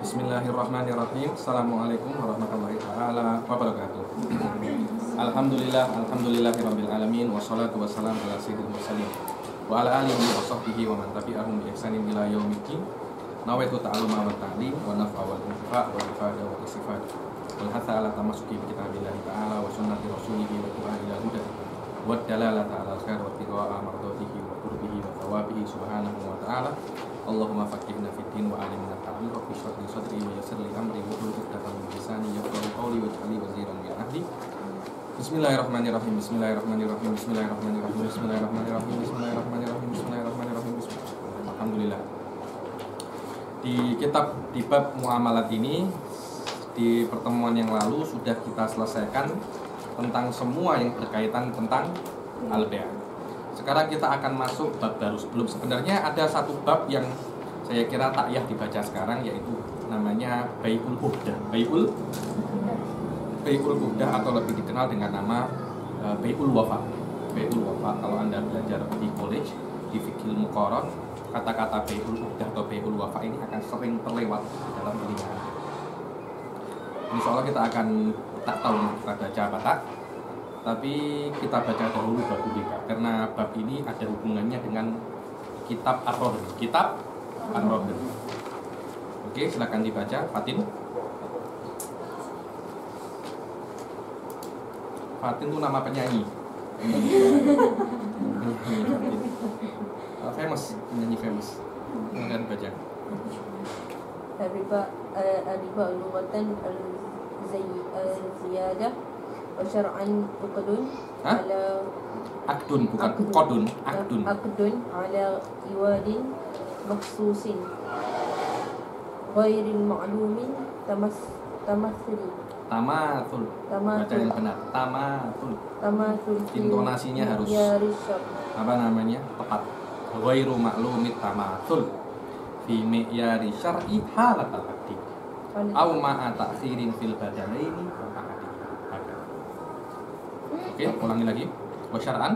Bismillahirrahmanirrahim. Assalamualaikum warahmatullahi taala wabarakatuh. Alhamdulillahirabbil alamin wassalatu wassalamu ala sayyidil mursalin wa ala alihi wa sahbihi wa man tabi'ahum bi ihsanin ila yaumiddin. Nawaitu ta'alluma wa ta'lim wa naf'a wal infa' wa ifada wa istifad wal hatha ala tamassuki bi kitabillahi ta'ala wa sunnati rasulihi wa qur'an ila huda wa dalalata ala khair wa tiqa'a mardatihi wa qurbihi wa thawabihi subhanahu wa ta'ala. Allahumma faqihna fid din wa alimna ta'wil wa shrah li sadri wa yassir li amri wa hlul 'uqdatam min lisani yafqahu qawli waj'al li waziran min ahli. Bismillahirrahmanirrahim. Bismillahirrahmanirrahim. Bismillahirrahmanirrahim. Bismillahirrahmanirrahim. Bismillahirrahmanirrahim. Bismillahirrahmanirrahim. Alhamdulillah. Di bab muamalat ini, di pertemuan yang lalu sudah kita selesaikan tentang semua yang berkaitan tentang al-bay'. Sekarang kita akan masuk bab baru. Sebenarnya ada satu bab yang saya kira tak payah dibaca sekarang, yaitu namanya bai'ul uqdah. Bai'ul uqdah atau lebih dikenal dengan nama bai'ul wafa. Bai'ul wafa, kalau Anda belajar di college di fikih muqarrar, kata-kata bai'ul uqdah atau bai'ul wafa ini akan sering terlewat dalam telinga. Insya Allah kita akan tak tahu kita baca apa tak, tapi kita baca dahulu bab riba karena bab ini ada hubungannya dengan kitab Ar-Rahdh. Kitab Ar-Rahdh. Oke, silakan dibaca, Fatin. Fatin itu nama penyanyi. Famous, penyanyi famous. Silakan baca. Riba lughatan al-ziyadah wa syar'an uqdun ala Akdun, bukan qadun, akdun. Akdun ala iwadin makhsusin ghairil ma'lumin tamathul. Baca yang benar. Tamathul. Intonasinya harus apa namanya? Tepat. Ghairu ma'lumit tamathul fi mi'yari syar'i halatal aqdi. Aw ma'a ta'khirin fil badalaini wa aqdi. Oke, ulangi lagi. Wa syar'an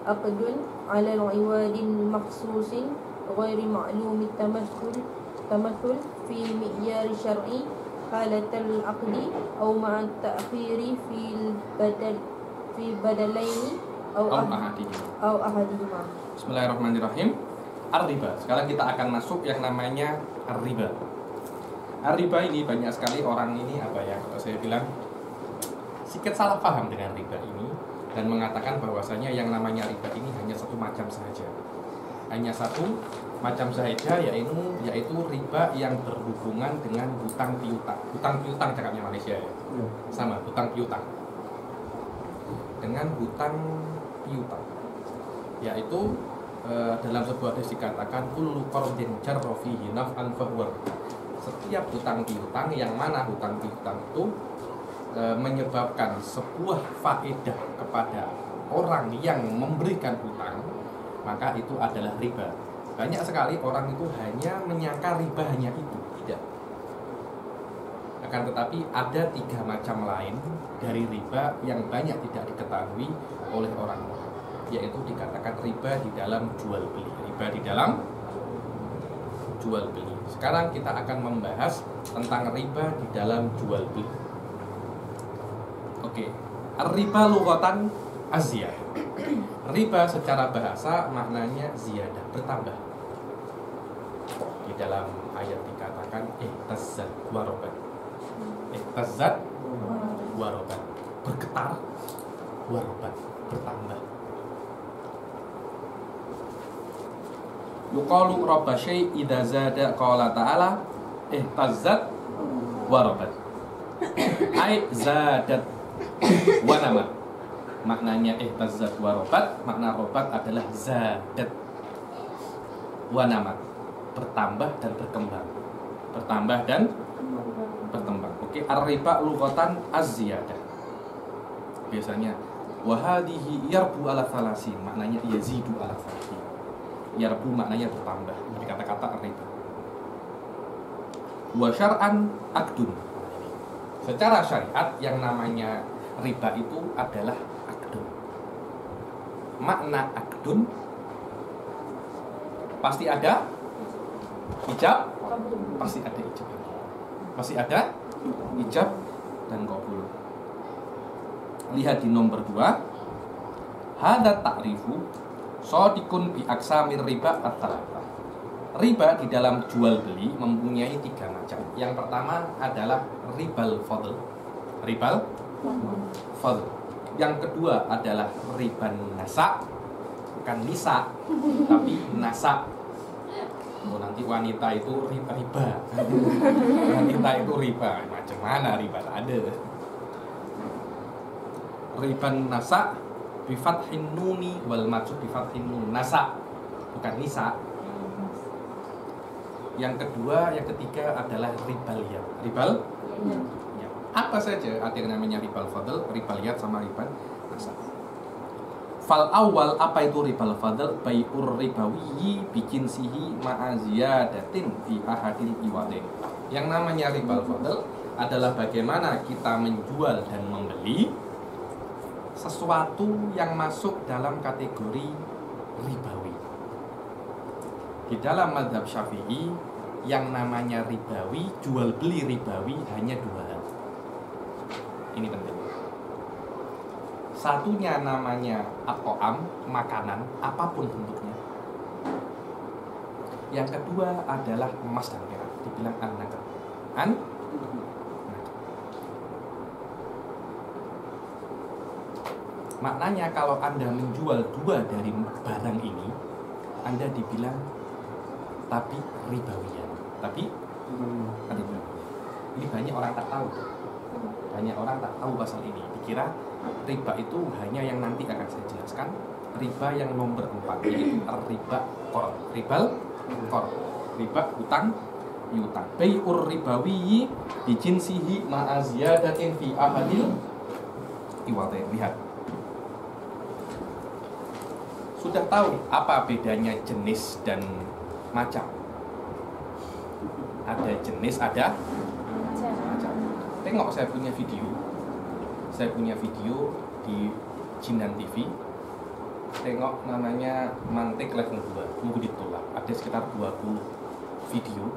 aqdun 'ala al-iwadin makhsusin ghairi ma'lumit tamathul fi mi'yar syar'i halatal aqdi aw ma'a ta'khiri fi badalaini aw ahadihima. Bismillahirrahmanirrahim. Ar-riba. Sekarang kita akan masuk yang namanya ar-riba. Riba ini banyak sekali orang ini apa ya, kalau saya bilang sedikit salah paham dengan riba ini dan mengatakan bahwasanya yang namanya riba ini hanya satu macam saja. Hanya satu macam saja, yaitu riba yang berhubungan dengan hutang piutang. Hutang piutang cakapnya Malaysia ya. Sama, hutang piutang. Dengan hutang piutang. Yaitu dalam sebuah hadis dikatakan kullu qardin jarra fihi naf'an fahuwa. Setiap hutang piutang yang mana hutang piutang itu menyebabkan sebuah faedah kepada orang yang memberikan hutang, maka itu adalah riba. Banyak sekali orang itu hanya menyangka riba hanya itu, tidak. Akan tetapi ada 3 macam lain dari riba yang banyak tidak diketahui oleh orang-orang, yaitu dikatakan riba di dalam jual beli. Riba di dalam jual beli. Sekarang kita akan membahas tentang riba di dalam jual beli. Oke, riba lughatan az-ziyadah. Riba secara bahasa maknanya ziyadah, bertambah. Di dalam ayat dikatakan ihtazzat warobat. Ihtazzat warobat, bergetar, warobat, bertambah. Yuqalu rabba syai' idza zada qala ta'ala ihtazzat wa rabat. Ai zadat wa nama. Maknanya ihtazzat wa rabat, makna rabat adalah zadat wa nama, bertambah dan berkembang. Bertambah dan berkembang. Oke, ar-riba lughatan az-ziyadah. Biasanya wa hadhihi yarbu ala thalasin, maknanya yazidu ala thalasin. Yarbu maknanya bertambah, dari kata-kata riba. Wa syar'an akdun. Secara syariat yang namanya riba itu adalah akdun. Makna akdun pasti ada ijab, pasti ada ijab. Masih ada ijab dan qabul. Lihat di nomor 2. Hadza ta'rifu shadiqun bi aqsamir riba at-thalatha. Riba di dalam jual beli mempunyai 3 macam. Yang pertama adalah ribal fadl. Ribal fadl. Yang kedua adalah riban nasa. Bukan nisa, tapi nasa. Oh, nanti wanita itu riba. Wanita itu riba. Macam mana riba? Ada. Riban nasa bi fathin nuni wal maksud bi fathin nun. Nasa, bukan nisa. Yang kedua, yang ketiga adalah ribal yad. Ribal? Ya. Apa saja artinya namanya ribal fadl, ribal yad sama ribal nasa. Fal awal, apa itu ribal fadl? Bai'ur ribawiyyi bijinsihi ma'aziyadatin fi ahadil iwadin. Yang namanya ribal fadl adalah bagaimana kita menjual dan membeli sesuatu yang masuk dalam kategori ribawi. Di dalam mazhab Syafi'i, yang namanya ribawi, jual beli ribawi hanya 2 hal. Ini penting. Satunya namanya at-ta'am, makanan, apapun bentuknya. Yang kedua adalah emas dan perak, dibilang an-nakd. Maknanya kalau Anda menjual 2 dari barang ini, Anda dibilang tapi ribawiyan. Tapi ribawiyan. Ini banyak orang tak tahu. Banyak orang tak tahu pasal ini. Dikira riba itu hanya yang nanti akan saya jelaskan. Riba yang nomor 4, yaitu riba qard. Ribal qard. Riba utang piutang. Bai'ur ribawiyyi bijinsihi ma'aziyadatin fi ahadil iwadin. Lihat. Sudah tahu apa bedanya jenis dan macam? Ada jenis, ada macam. Tengok saya punya video. Saya punya video di Jinan TV. Tengok namanya Mantik Level 2. Tunggu ditolak. Ada sekitar 20 video.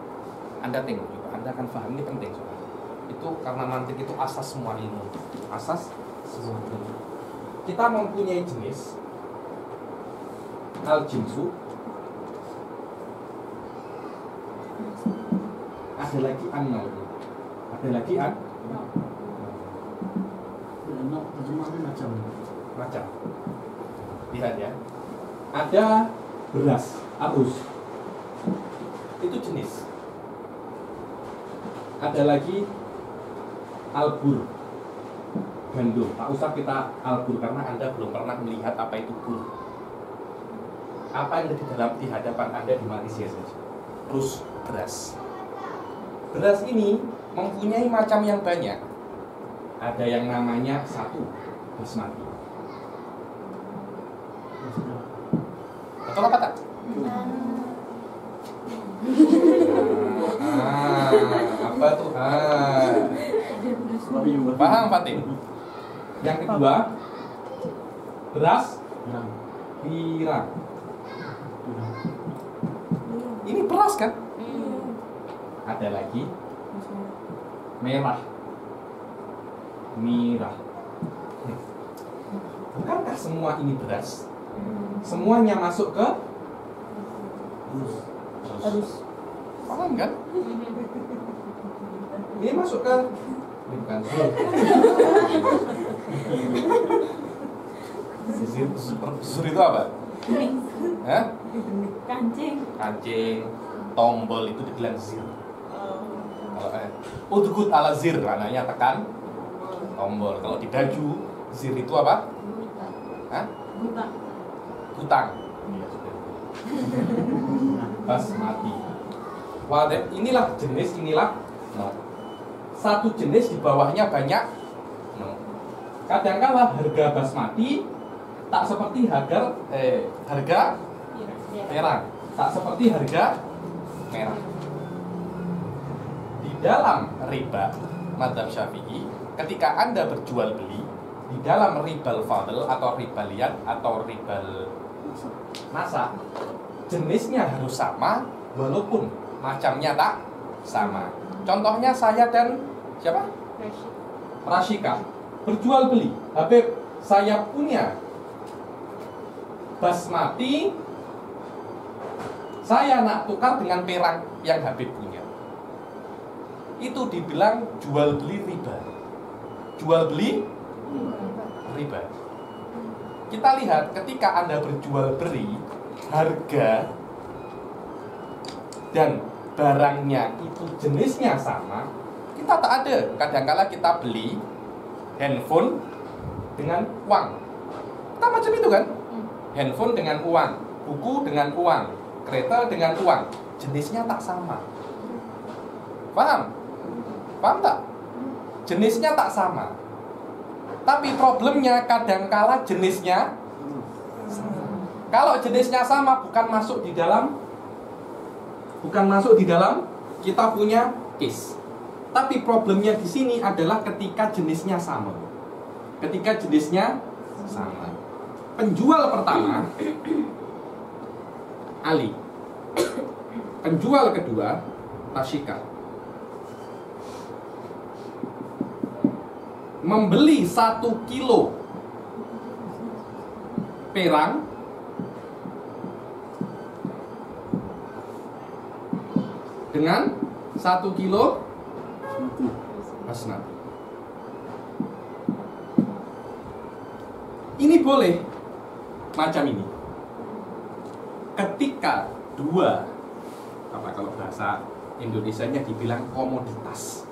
Anda tengok juga. Anda akan paham, ini penting soalnya. Itu karena mantik itu asas semua ilmu. Asas semua ilmu. Kita mempunyai jenis al-jinsu. Ada lagi an-naw. Ada lagi macam. Lihat ya. Ada beras, arus. Itu jenis. Ada lagi albur, gandum. Tak usah kita albur karena Anda belum pernah melihat apa itu bur. Apa yang ada di hadapan Anda di Malaysia saja. Terus beras. Beras ini mempunyai macam yang banyak. Ada yang namanya 1 basmati. Betul apa tak? Apa tuh? Paham Fatin? Yang kedua, beras pirang. Ini beras kan? Ada lagi merah. Bukankah semua ini beras? Semuanya masuk ke arus. Paham kan? Ini masuk ke bukan Sur itu apa? Hah? Kancing, tombol itu dibilang zir. Kalau udgut ala zir, maknanya tekan tombol. Kalau di baju, zir itu apa? Hah? Gutang. Iya, sudah. Basmati. Wadah, inilah jenis, inilah no. Satu jenis di bawahnya banyak no. Kadang-kala harga basmati tak seperti harga merah, tak seperti harga merah. Di dalam riba mazhab Syafi'i, ketika Anda berjual beli di dalam ribal fadl atau ribal yad atau ribal nasa, jenisnya harus sama walaupun macamnya tak sama. Contohnya saya dan siapa? Rashika berjual beli. Habib, saya punya basmati, saya nak tukar dengan perak yang Habib punya. Itu dibilang jual beli riba. Jual beli riba. Kita lihat ketika Anda berjual beli, harga dan barangnya itu jenisnya sama, kita tak ada. Kadang-kala kita beli handphone dengan uang. Kita macam itu kan? Handphone dengan uang, buku dengan uang, kereta dengan uang. Jenisnya tak sama. Paham? Paham tak? Jenisnya tak sama. Tapi problemnya kadang-kala jenisnya sama. Kalau jenisnya sama bukan masuk di dalam kita punya case. Tapi problemnya di sini adalah ketika jenisnya sama. Ketika jenisnya sama. Penjual pertama Ali. Penjual kedua Rashika. Membeli 1 kilo perang dengan 1 kilo basmati. Ini boleh macam ini. Ketika dua, apa kalau bahasa Indonesianya dibilang komoditas.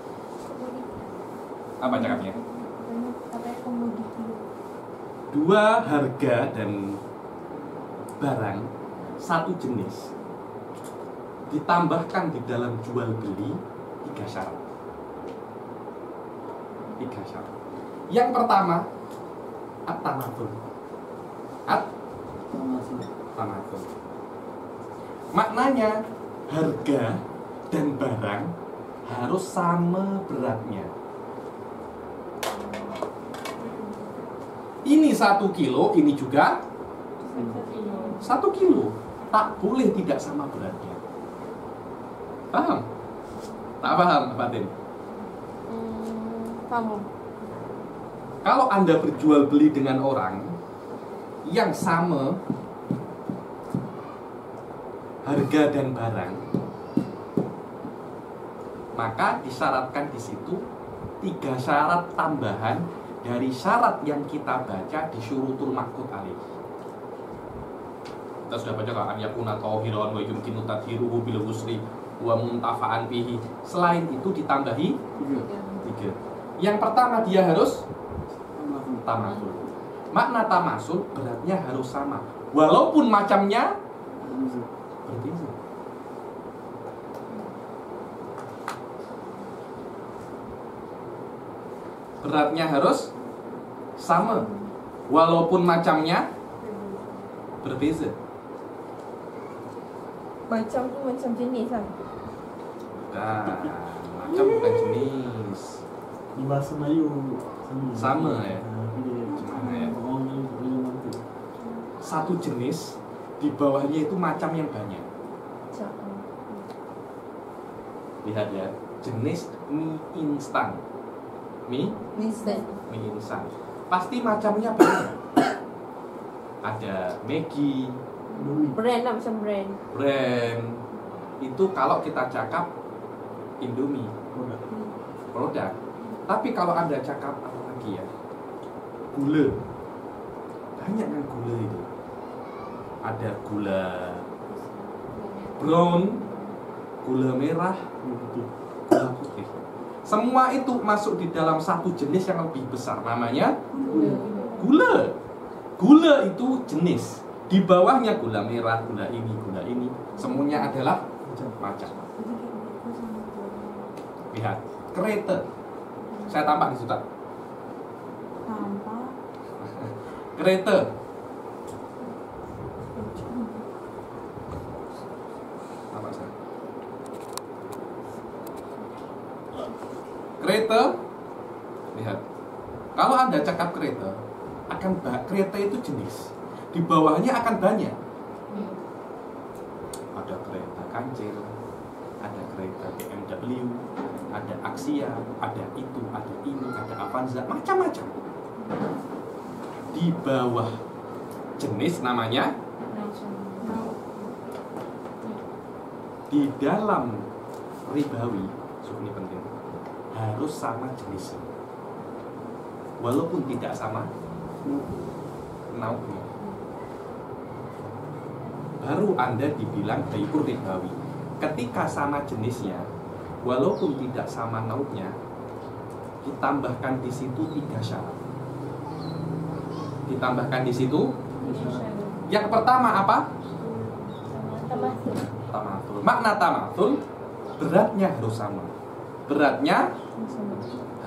Apa cakapnya? Dua harga dan barang satu jenis ditambahkan di dalam jual beli 3 syarat. 3 syarat. Yang pertama, at-tamathul. At-tamathul. Maknanya harga dan barang harus sama beratnya. Ini 1 kilo, ini juga 1 kilo. Tak boleh tidak sama beratnya. Paham? Tak paham, Fatin? Paham. Kalau Anda berjual beli dengan orang yang sama harga dan barang, maka disyaratkan di situ 3 syarat tambahan dari syarat yang kita baca di syurutul maqut alaih. Kita sudah baca kan yakuna tahiran wa yumkinu tadhiruhu bil husri wa muntafa'an bihi. Selain itu ditambahi 3. Yang pertama dia harus tamasul. Makna tamasul beratnya harus sama walaupun macamnya berbeza. Beratnya harus sama walaupun macamnya berbeza. Macam tu macam jenis kan? Bukan, macam bukan jenis. Di bahasa Melayu Sama ya? Cuma ya? orang ni boleh mampu. Satu jenis di bawahnya itu macam yang banyak. Lihat ya, jenis mie instan. Mie instan. Pasti macamnya banyak. Ada Maggi, brand lah, macam brand. brand. Itu kalau kita cakap Indomie produk. Tapi kalau Anda cakap apa lagi ya? Gula. Banyak kan gula itu. Ada gula brown, gula merah, gula putih. Semua itu masuk di dalam satu jenis yang lebih besar, namanya gula. Gula itu jenis. Di bawahnya gula merah, gula ini, semuanya adalah macam. Lihat, kereta. Saya tampak di situ. Tampak. Kereta. Apa saya? Kereta. Lihat. Kalau Anda cakap kereta, kereta itu jenis. Di bawahnya akan banyak. Ada kereta kancil, ada kereta BMW, ada Axia, ada itu, ada ini, ada Avanza, macam-macam. Di bawah jenis namanya, di dalam ribawi, ini penting, harus sama jenisnya, walaupun tidak sama nauknya. Baru Anda dibilang bai'ur ribawi. Ketika sama jenisnya, walaupun tidak sama nauknya, ditambahkan di situ 3 syarat. Ditambahkan di situ. Yang pertama apa? Tamathul. Makna tamathul, beratnya harus sama. Beratnya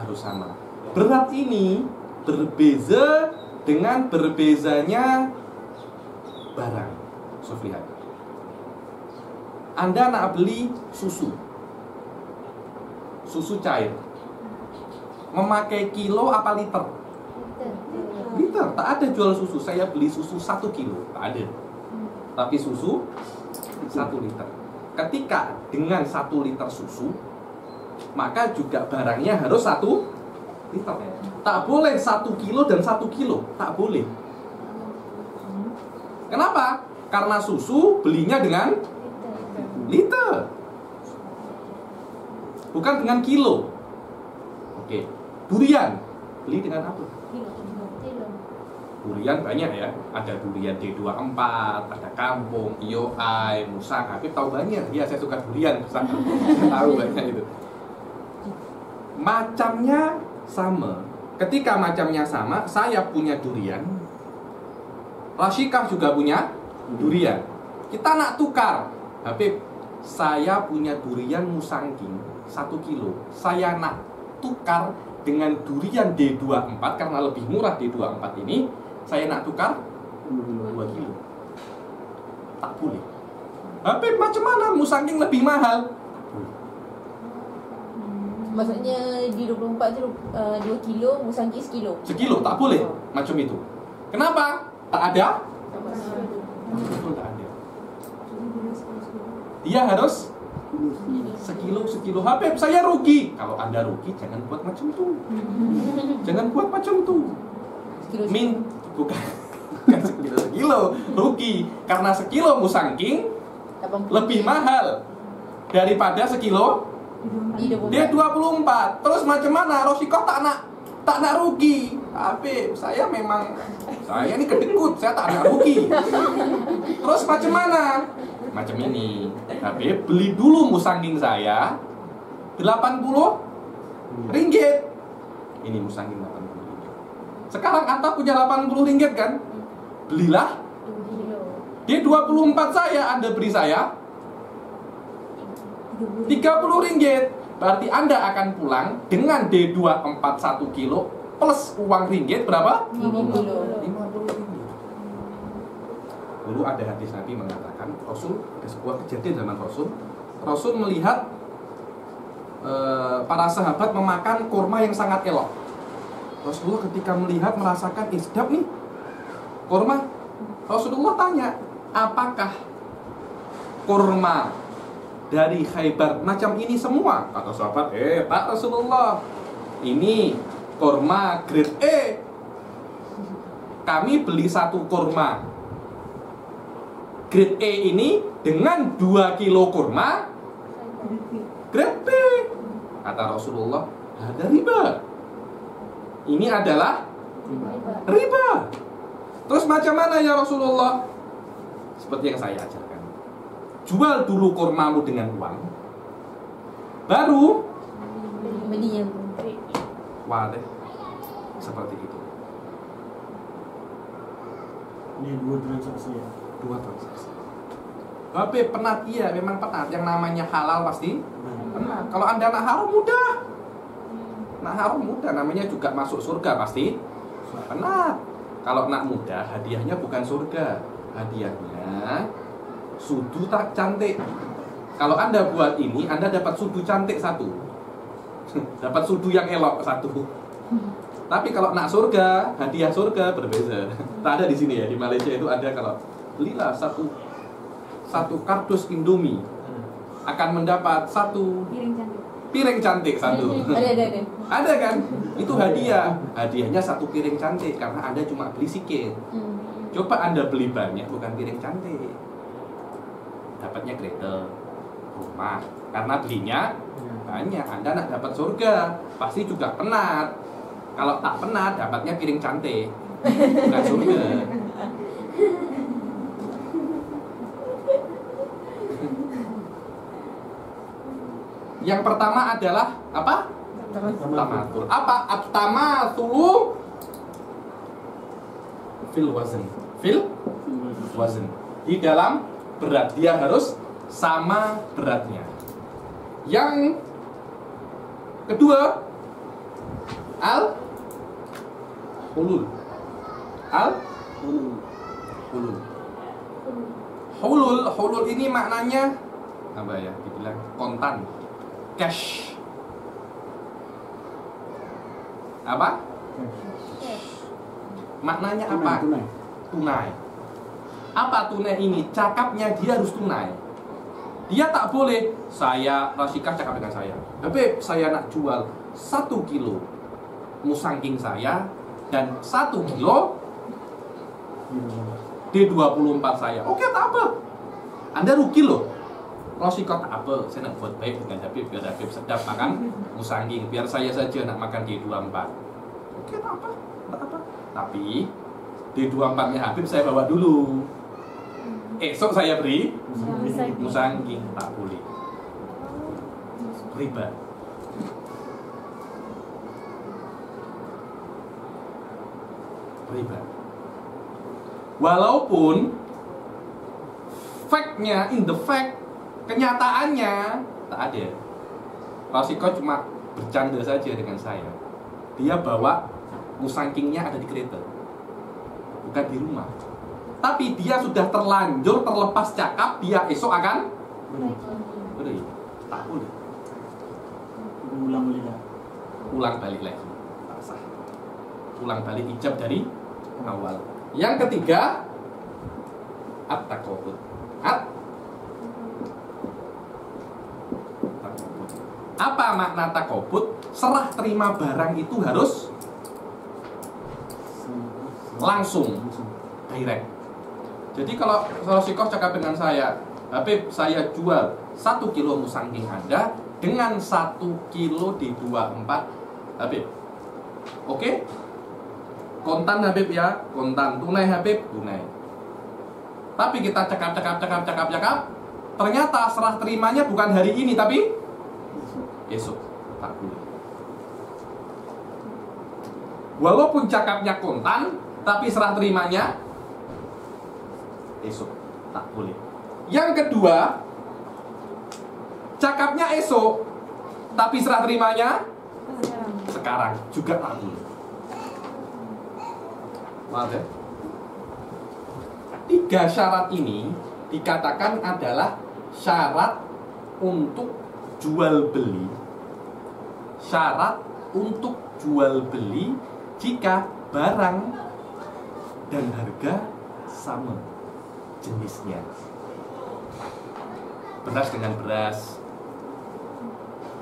harus sama. Berat ini berbeza dengan berbezanya barang. Sof, lihat. Anda nak beli susu cair, memakai kilo apa liter? Liter. Tak ada jual susu. Saya beli susu 1 kilo, tak ada. Tapi susu 1 liter. Ketika dengan 1 liter susu, maka juga barangnya harus 1 liter. Tak boleh 1 kilo dan 1 kilo, tak boleh. Kenapa? Karena susu belinya dengan liter, bukan dengan kilo. Oke. Durian beli dengan apa? Durian banyak ya. Ada durian D24, ada kampung, IOI, Musang. Habib tahu banyak. Ya, saya suka durian. Tahu banyak itu. Macamnya sama. Ketika macamnya sama, saya punya durian, Rasyikah juga punya durian. Kita nak tukar. Habib, saya punya durian Musangking 1 kilo. Saya nak tukar dengan durian D24 karena lebih murah D24 ini. Saya nak tukar 2 kilo. Tak boleh. Habib, macam mana Musangking lebih mahal? Maksudnya di 24 tu 2 kilo, Musangking 1 kilo. 1 kilo, tak boleh. Macam itu. Kenapa? Tak ada? Betul, tak ada. Dia harus 1 kilo. Habib, saya rugi. Kalau Anda rugi, jangan buat macam tu. Jangan buat macam tu. Bukan 1 kilo. Rugi. Karena 1 kilo Musangking lebih mahal daripada 1 kilo dia 24. Terus macam mana? Rosikoh tak nak rugi. Habib, saya ini kedekut, saya tak nak rugi. Terus macam mana? Macam ini. Habib, beli dulu Musangking saya 80 ringgit. Ini Musangking 80 ringgit. Sekarang Anta punya 80 ringgit kan? Belilah dia 24 saya, Anda beri saya 30 ringgit. Berarti Anda akan pulang dengan D24 1 kilo plus uang ringgit berapa? 50 ringgit. Dulu ada hadis Nabi mengatakan, Rasul, ada sebuah kejadian zaman Rasul melihat para sahabat memakan kurma yang sangat elok. Rasulullah ketika melihat merasakan sedap nih kurma. Rasulullah tanya, apakah kurma dari Khaybar macam ini semua? Kata sahabat, tak Rasulullah, ini kurma grade E. Kami beli 1 kurma grade E ini dengan 2 kilo kurma grade B. Kata Rasulullah, ada riba. Ini adalah riba. Terus macam mana ya Rasulullah? Seperti yang saya ajarkan. Jual dulu kurmamu dengan uang, baru beli yang waleh. Seperti itu. Ini 2 transaksi ya? 2 transaksi. Tapi penat, iya memang penat. Yang namanya halal pasti penat. Kalau Anda nak haram mudah. Nak haram mudah, namanya juga masuk surga pasti penat. Kalau nak mudah, hadiahnya bukan surga. Hadiahnya sudu tak cantik. Kalau Anda buat ini, Anda dapat sudu cantik 1. Dapat sudu yang elok 1. Tapi kalau nak surga, hadiah surga berbeza. Tak ada di sini ya, di Malaysia itu ada. Kalau belilah 1 satu kardus Indomie akan mendapat satu piring cantik satu. Ada. Ada kan? Itu hadiah. Hadiahnya satu piring cantik karena Anda cuma beli sedikit. Coba Anda beli banyak bukan piring cantik. Dapatnya kereta, rumah. Karena belinya banyak. Anda nak dapat surga, pasti juga penat. Kalau tak penat dapatnya piring cantik. Bukan surga. Yang pertama adalah apa? Tamatul. Apa? At-tamatsulu fil wazn. Fil wazn. Di dalam berat, dia harus sama beratnya. Yang kedua, al-hulul. Hulul ini maknanya apa ya? Dibilang kontan. Cash. Apa? Maknanya apa? Tunai. Apa tunai ini? Cakapnya dia harus tunai. Dia tak boleh, saya Rasikah cakap dengan saya, Habib, saya nak jual 1 kilo musangking saya dan 1 kilo D24 saya. Oke, tak apa. Anda rugi loh. Rasikah tak apa, saya nak buat baik dengan Habib biar Habib sedap makan musangking, biar saya saja nak makan D24. Oke, tak apa. Tapi D24-nya Habib saya bawa dulu. Esok saya beri musangking, tak boleh. Riba. Walaupun fact-nya, in the fact, kenyataannya tak ada. Rasikah cuma bercanda saja dengan saya. Dia bawa musangkingnya ada di kereta, bukan di rumah. Tapi dia sudah terlanjur terlepas cakap, dia esok akan beri. Tak boleh. Ulang balik lagi. Tak sah. Ulang balik ijab dari awal. Yang ketiga, at-taqabud. Apa makna takobut? Serah terima barang itu harus langsung, direct. Jadi kalau Rasikah cakap dengan saya, Habib, saya jual 1 kilo musangking Anda dengan 1 kilo D24 Habib. Oke? Kontan Habib ya, kontan. Tunai Habib, tunai. Tapi kita cakap. Ternyata serah terimanya bukan hari ini tapi esok. Tak boleh. Walaupun cakapnya kontan, tapi serah terimanya esok. Tak boleh. Yang kedua, cakapnya esok, tapi serah terimanya sekarang juga tak boleh. Maaf ya. 3 syarat ini dikatakan adalah syarat untuk jual beli. Syarat untuk jual beli jika barang dan harga sama jenisnya. Beras dengan beras,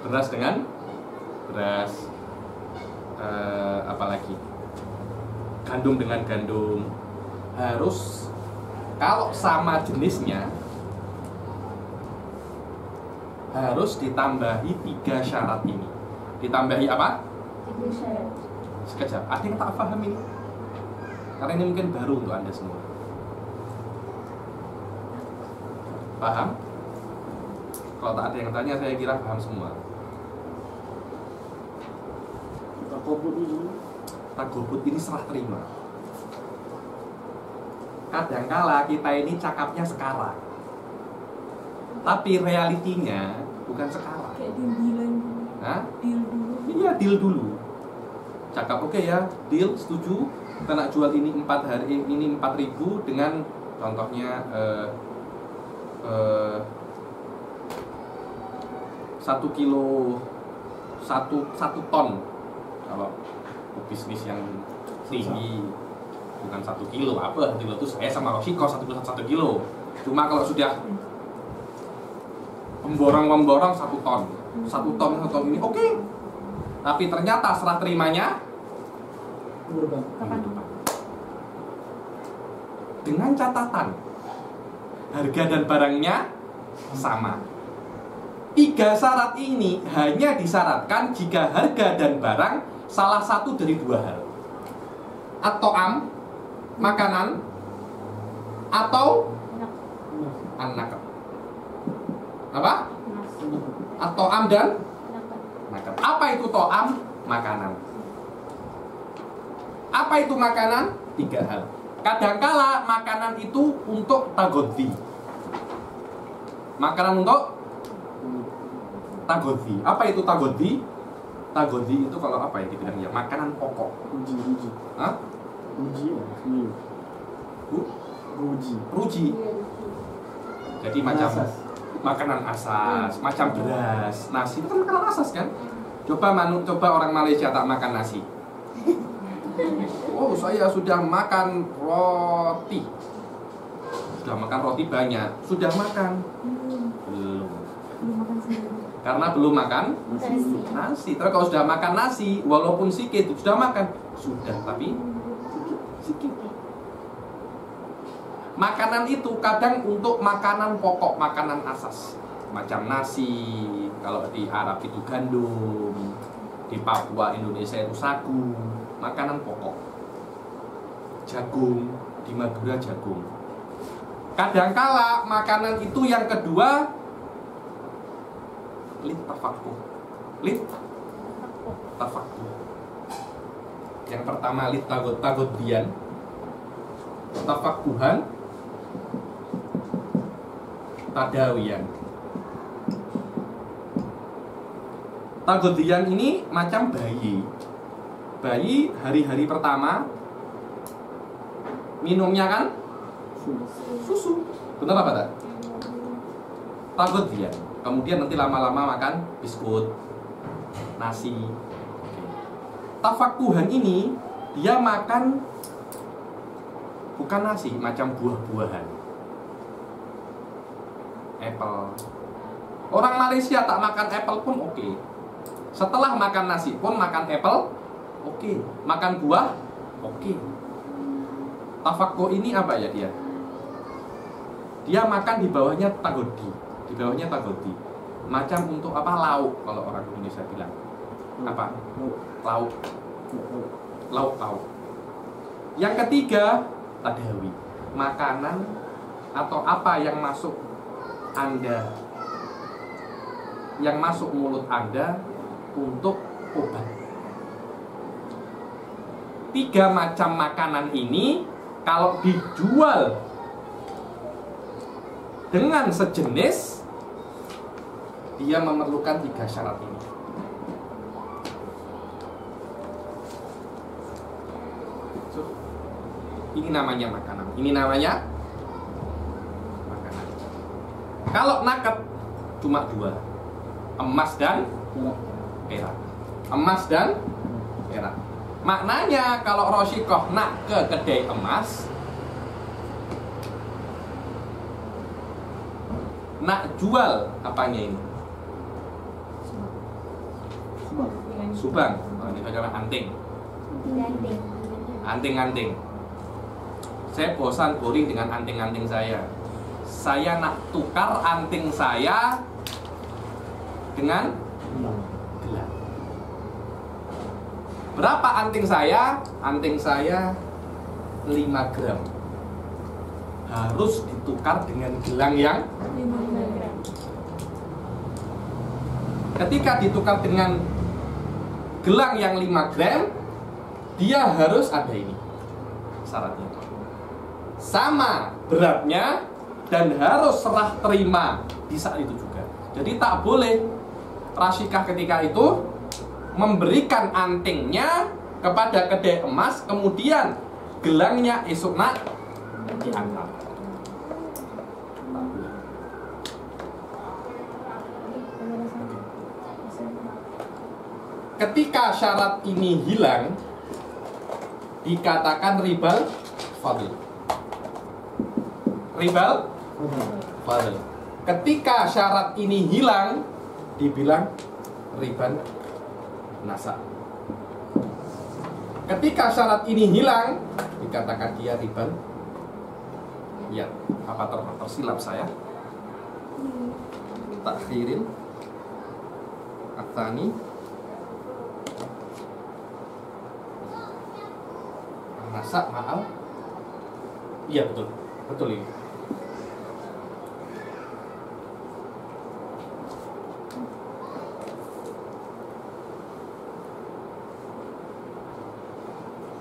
beras dengan beras, apalagi gandum dengan gandum. Harus, kalau sama jenisnya, harus ditambahi 3 syarat ini. Ditambahi apa? 3 syarat. Sekejap, ada yang tak paham ini? Karena ini mungkin baru untuk Anda semua. Paham? Kalau tak ada yang tanya, saya kira paham semua. Takobut ini serah terima. Kadangkala kita ini cakapnya sekarang, tapi realitinya bukan sekarang. Kayak deal-dealan dulu. Hah? Deal dulu. Iya, deal dulu. Cakap oke ya, deal, setuju. Kita nak jual ini 4 hari, ini 4.000 dengan contohnya 1 kilo, 1 ton. Kalau bisnis yang tinggi bukan 1 kilo, apa kilo itu saya sama Roshiko 1 kilo Cuma kalau sudah memborong 1 ton, 1 ton ini oke. Tapi ternyata serah terimanya dengan catatan harga dan barangnya sama. 3 syarat ini hanya disyaratkan jika harga dan barang salah satu dari 2 hal. At-ta'am, makanan, atau anak. Apa? At-ta'am dan makan. Apa itu ta'am? Makanan. Apa itu makanan? 3 hal. Kadangkala makanan itu untuk tagodhi. Makanan untuk tagodhi. Apa itu tagodhi? Tagodhi itu kalau apa ya dibilangnya? Makanan pokok. Ruji. Hah? Ruji. Jadi macam makanan asas, macam beras, nasi itu kan makanan asas kan? Coba orang Malaysia tak makan nasi. Oh, saya sudah makan roti. Sudah makan roti banyak. Sudah makan? Belum. Karena belum makan nasi. Terus kalau sudah makan nasi, walaupun sedikit, sudah makan? Sudah, tapi sedikit. Makanan itu kadang untuk makanan pokok, makanan asas. Macam nasi, kalau di Arab itu gandum, di Papua Indonesia itu sagu, makanan pokok. Jagung, di Madura jagung. Kadangkala makanan itu yang kedua lit tafakuh. Yang pertama lit tagoddian, tafakuhan, tadawiyan. Tagoddian ini macam bayi. Bayi hari-hari pertama minumnya kan susu. Benar apa tak? Tagoddian. Kemudian nanti lama-lama makan biskut, nasi. Tafakuhan ini dia makan bukan nasi, macam buah-buahan. Apple. Orang Malaysia tak makan apple pun oke. Setelah makan nasi pun makan apple oke. Makan buah oke. Tafakuh ini apa ya dia? Dia makan di bawahnya tagoddi. Di bawahnya tagoddi. Macam untuk apa? Lauk kalau orang Indonesia bilang. Apa? Lauk. Lauk. Yang ketiga, tadawi. Makanan atau apa yang masuk Anda, yang masuk mulut Anda untuk obat. 3 macam makanan ini kalau dijual dengan sejenis, dia memerlukan 3 syarat ini. Ini namanya makanan. Ini namanya makanan. Kalau naket cuma 2, emas dan perak. Emas dan perak. Maknanya kalau Rosyikoh nak ke kedai emas, nak jual apanya ini? Subang. Oh, ini adalah anting. Anting-anting. Saya bosan boring dengan anting-anting saya. Saya nak tukar anting saya dengan gelang. Berapa anting saya? Anting saya 5 gram. Harus ditukar dengan gelang yang 5 gram. Ketika ditukar dengan gelang yang 5 gram, dia harus ada ini syaratnya. Sama beratnya dan harus serah terima di saat itu juga. Jadi tak boleh Rasyikah ketika itu memberikan antingnya kepada kedai emas, kemudian gelangnya esok nak diantar. Ketika syarat ini hilang, dikatakan ribal fadl. Ribal Fadl. Ketika syarat ini hilang, dibilang riban nasa. Ketika syarat ini hilang, dikatakan dia riban. Ya, apa tersilap saya? Takhirin Athani nasa ma'al. Iya betul, betul ini.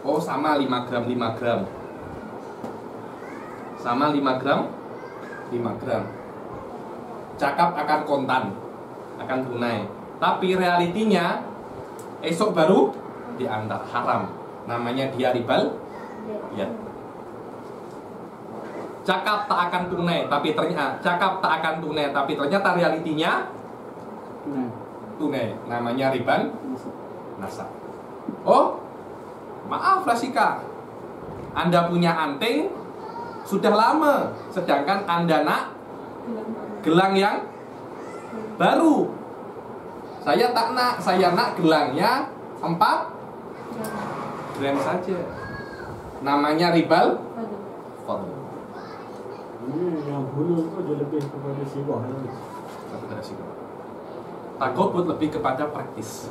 Oh sama 5 gram. Sama 5 gram. Cakap akan kontan, akan tunai. Tapi realitinya esok baru diantar, haram. Namanya dia ribal. Ya. Cakap tak akan tunai, tapi ternyata realitinya tunai. Namanya riban nasa. Oh, maaf Rasika, Anda punya anting sudah lama, sedangkan Anda nak gelang yang baru. Saya tak nak, saya nak gelangnya 4 gram saja. Namanya ribal fadl. Ini yang bulu itu lebih kepada sibah. Kepada sibah. Takobut lebih kepada praktis.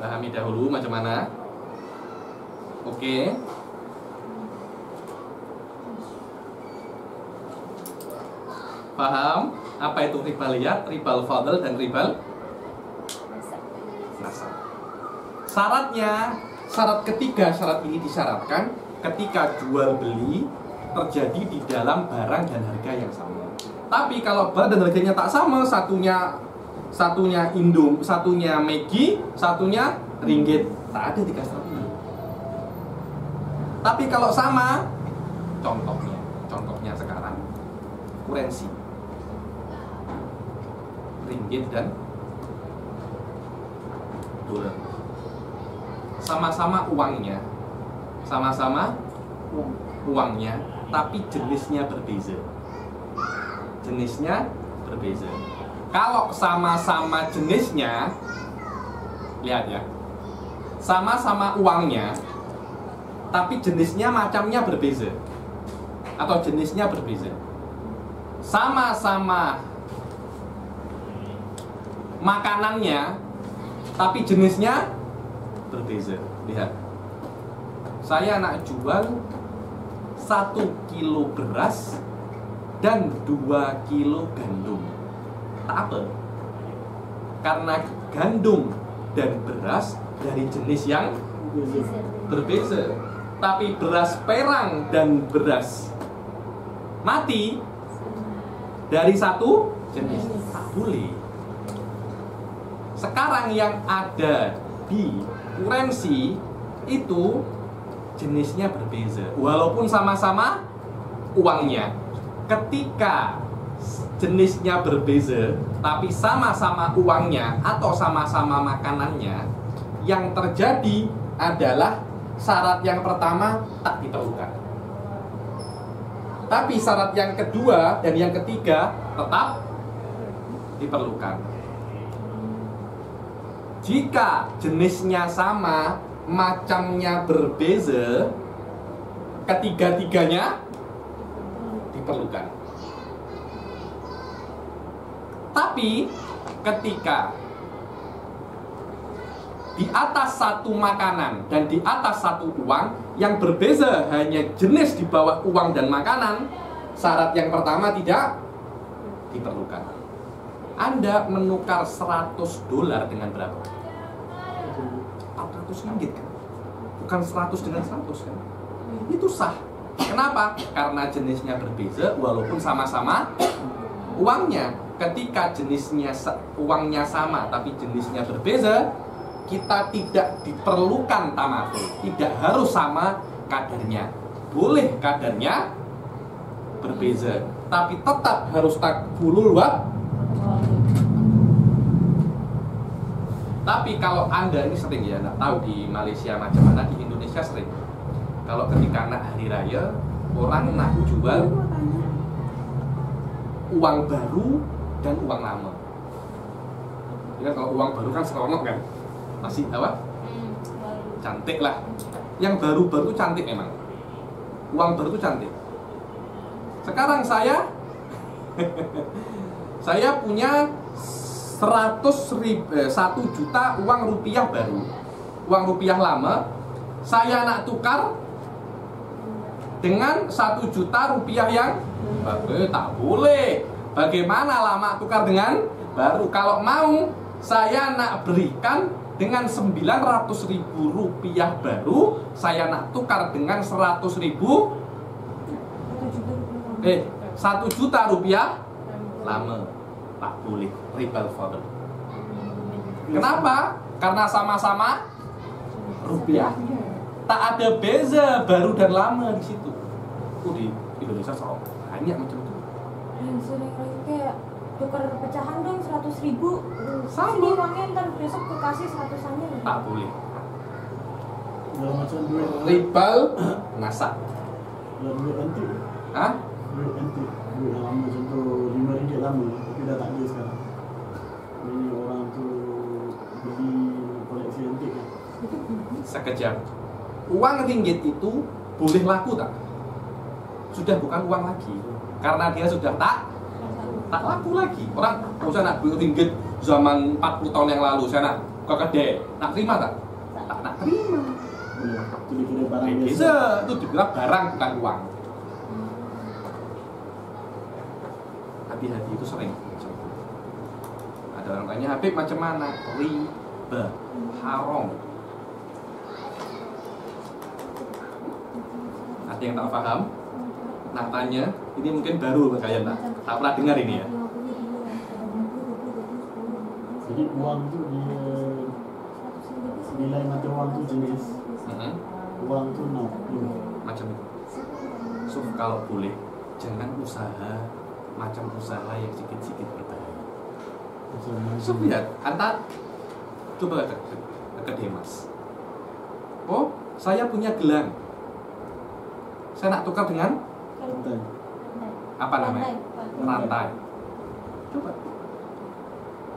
Pahami dahulu macam mana? Oke. Paham? Apa itu ribal liat, ribal fadl, dan ribal nasab? Syarat ketiga, syarat ini disyaratkan ketika jual beli terjadi di dalam barang dan harga yang sama. Tapi kalau barang dan harganya tak sama, satunya Indom, satunya Maggi, satunya ringgit, tak ada dikasih lagi. Tapi kalau sama, contohnya sekarang kurensi ringgit dan dolar, sama-sama uangnya, tapi jenisnya berbeza. Kalau sama-sama jenisnya, lihat ya, sama-sama uangnya, tapi jenisnya macamnya berbeza, atau jenisnya berbeza. Sama-sama makanannya, tapi jenisnya berbeza. Lihat, saya nak jual 1 kilo beras dan 2 kilo gandum. Tak apa, karena gandum dan beras dari jenis yang berbeza. Tapi beras perang dan beras mati dari satu jenis, tak boleh. Sekarang yang ada di kurensi itu jenisnya berbeza, walaupun sama-sama uangnya. Ketika jenisnya berbeza, tapi sama-sama uangnya atau sama-sama makanannya, yang terjadi adalah syarat yang pertama tak diperlukan. Tapi syarat yang kedua dan yang ketiga tetap diperlukan. Jika jenisnya sama, macamnya berbeza, ketiga-tiganya diperlukan. Tapi ketika di atas satu makanan dan di atas satu uang yang berbeza hanya jenis di bawah uang dan makanan, syarat yang pertama tidak diperlukan. Anda menukar 100 dolar dengan berapa? 400 ringgit kan? Bukan 100 dengan 100 kan? Itu sah. Kenapa? Karena jenisnya berbeza walaupun sama-sama uangnya. ketika jenisnya uangnya sama tapi jenisnya berbeza, kita tidak diperlukan tamathul, tidak harus sama kadarnya. Boleh kadarnya berbeza, tapi tetap harus takbulul waqt. Tapi kalau Anda ini sering ya, nggak tahu di Malaysia macam mana, di Indonesia sering. Kalau ketika nak hari raya, orang nak jual uang baru dan uang lama. Ya, kalau uang baru kan seronok kan, masih apa? Cantik lah. Yang baru-baru cantik memang. Uang baru itu cantik. Sekarang saya punya 1 juta uang rupiah baru, uang rupiah lama, saya nak tukar dengan 1 juta rupiah yang baru. Tak boleh. Bagaimana lama tukar dengan baru? Kalau mau, saya nak berikan dengan 900.000 rupiah baru, saya nak tukar dengan 100.000 1 juta rupiah lama. Tak boleh, ribal fadl. Kenapa? Karena sama-sama rupiah. Tak ada beza baru dan lama di situ. Di Indonesia soal banyak macam itu. Yang sering kayak tukar pecahan dong 100.000. Sama. Sini uangnya ntar besok kekasih 100-annya. Tak boleh. Kalau macam duit Ribal nasak. Kalau duit antik, Hah? duit antik, duit yang lama, contoh RM5 lama tapi dah tak ada sekarang. Ini orang tu beli koleksi antik kan. Sekejap. Uang ringgit itu boleh laku tak? Sudah bukan uang lagi. Karena dia sudah tak laku lagi. Orang saya nak beli ringgit zaman 40 tahun yang lalu, saya nak ke kedai, nak terima tak? Tak nak terima. Ya, itu dikira barang biasa. Bisa, itu dibilang barang bukan uang. Hati-hati itu sering. Ada orang tanya, Habib macam mana? Riba, haram. Ada yang tak paham? Nak tanya, ini mungkin baru kalian tak pernah dengar ini ya. Jadi uang tu dia nilai mata wang tu jenis uang tu Macam itu. So kalau boleh, jangan usaha macam usaha yang sedikit-sedikit berbahaya. So lihat, coba ke Demas. Oh, saya punya gelang. Saya nak tukar dengan apa namanya? Rantai. Coba.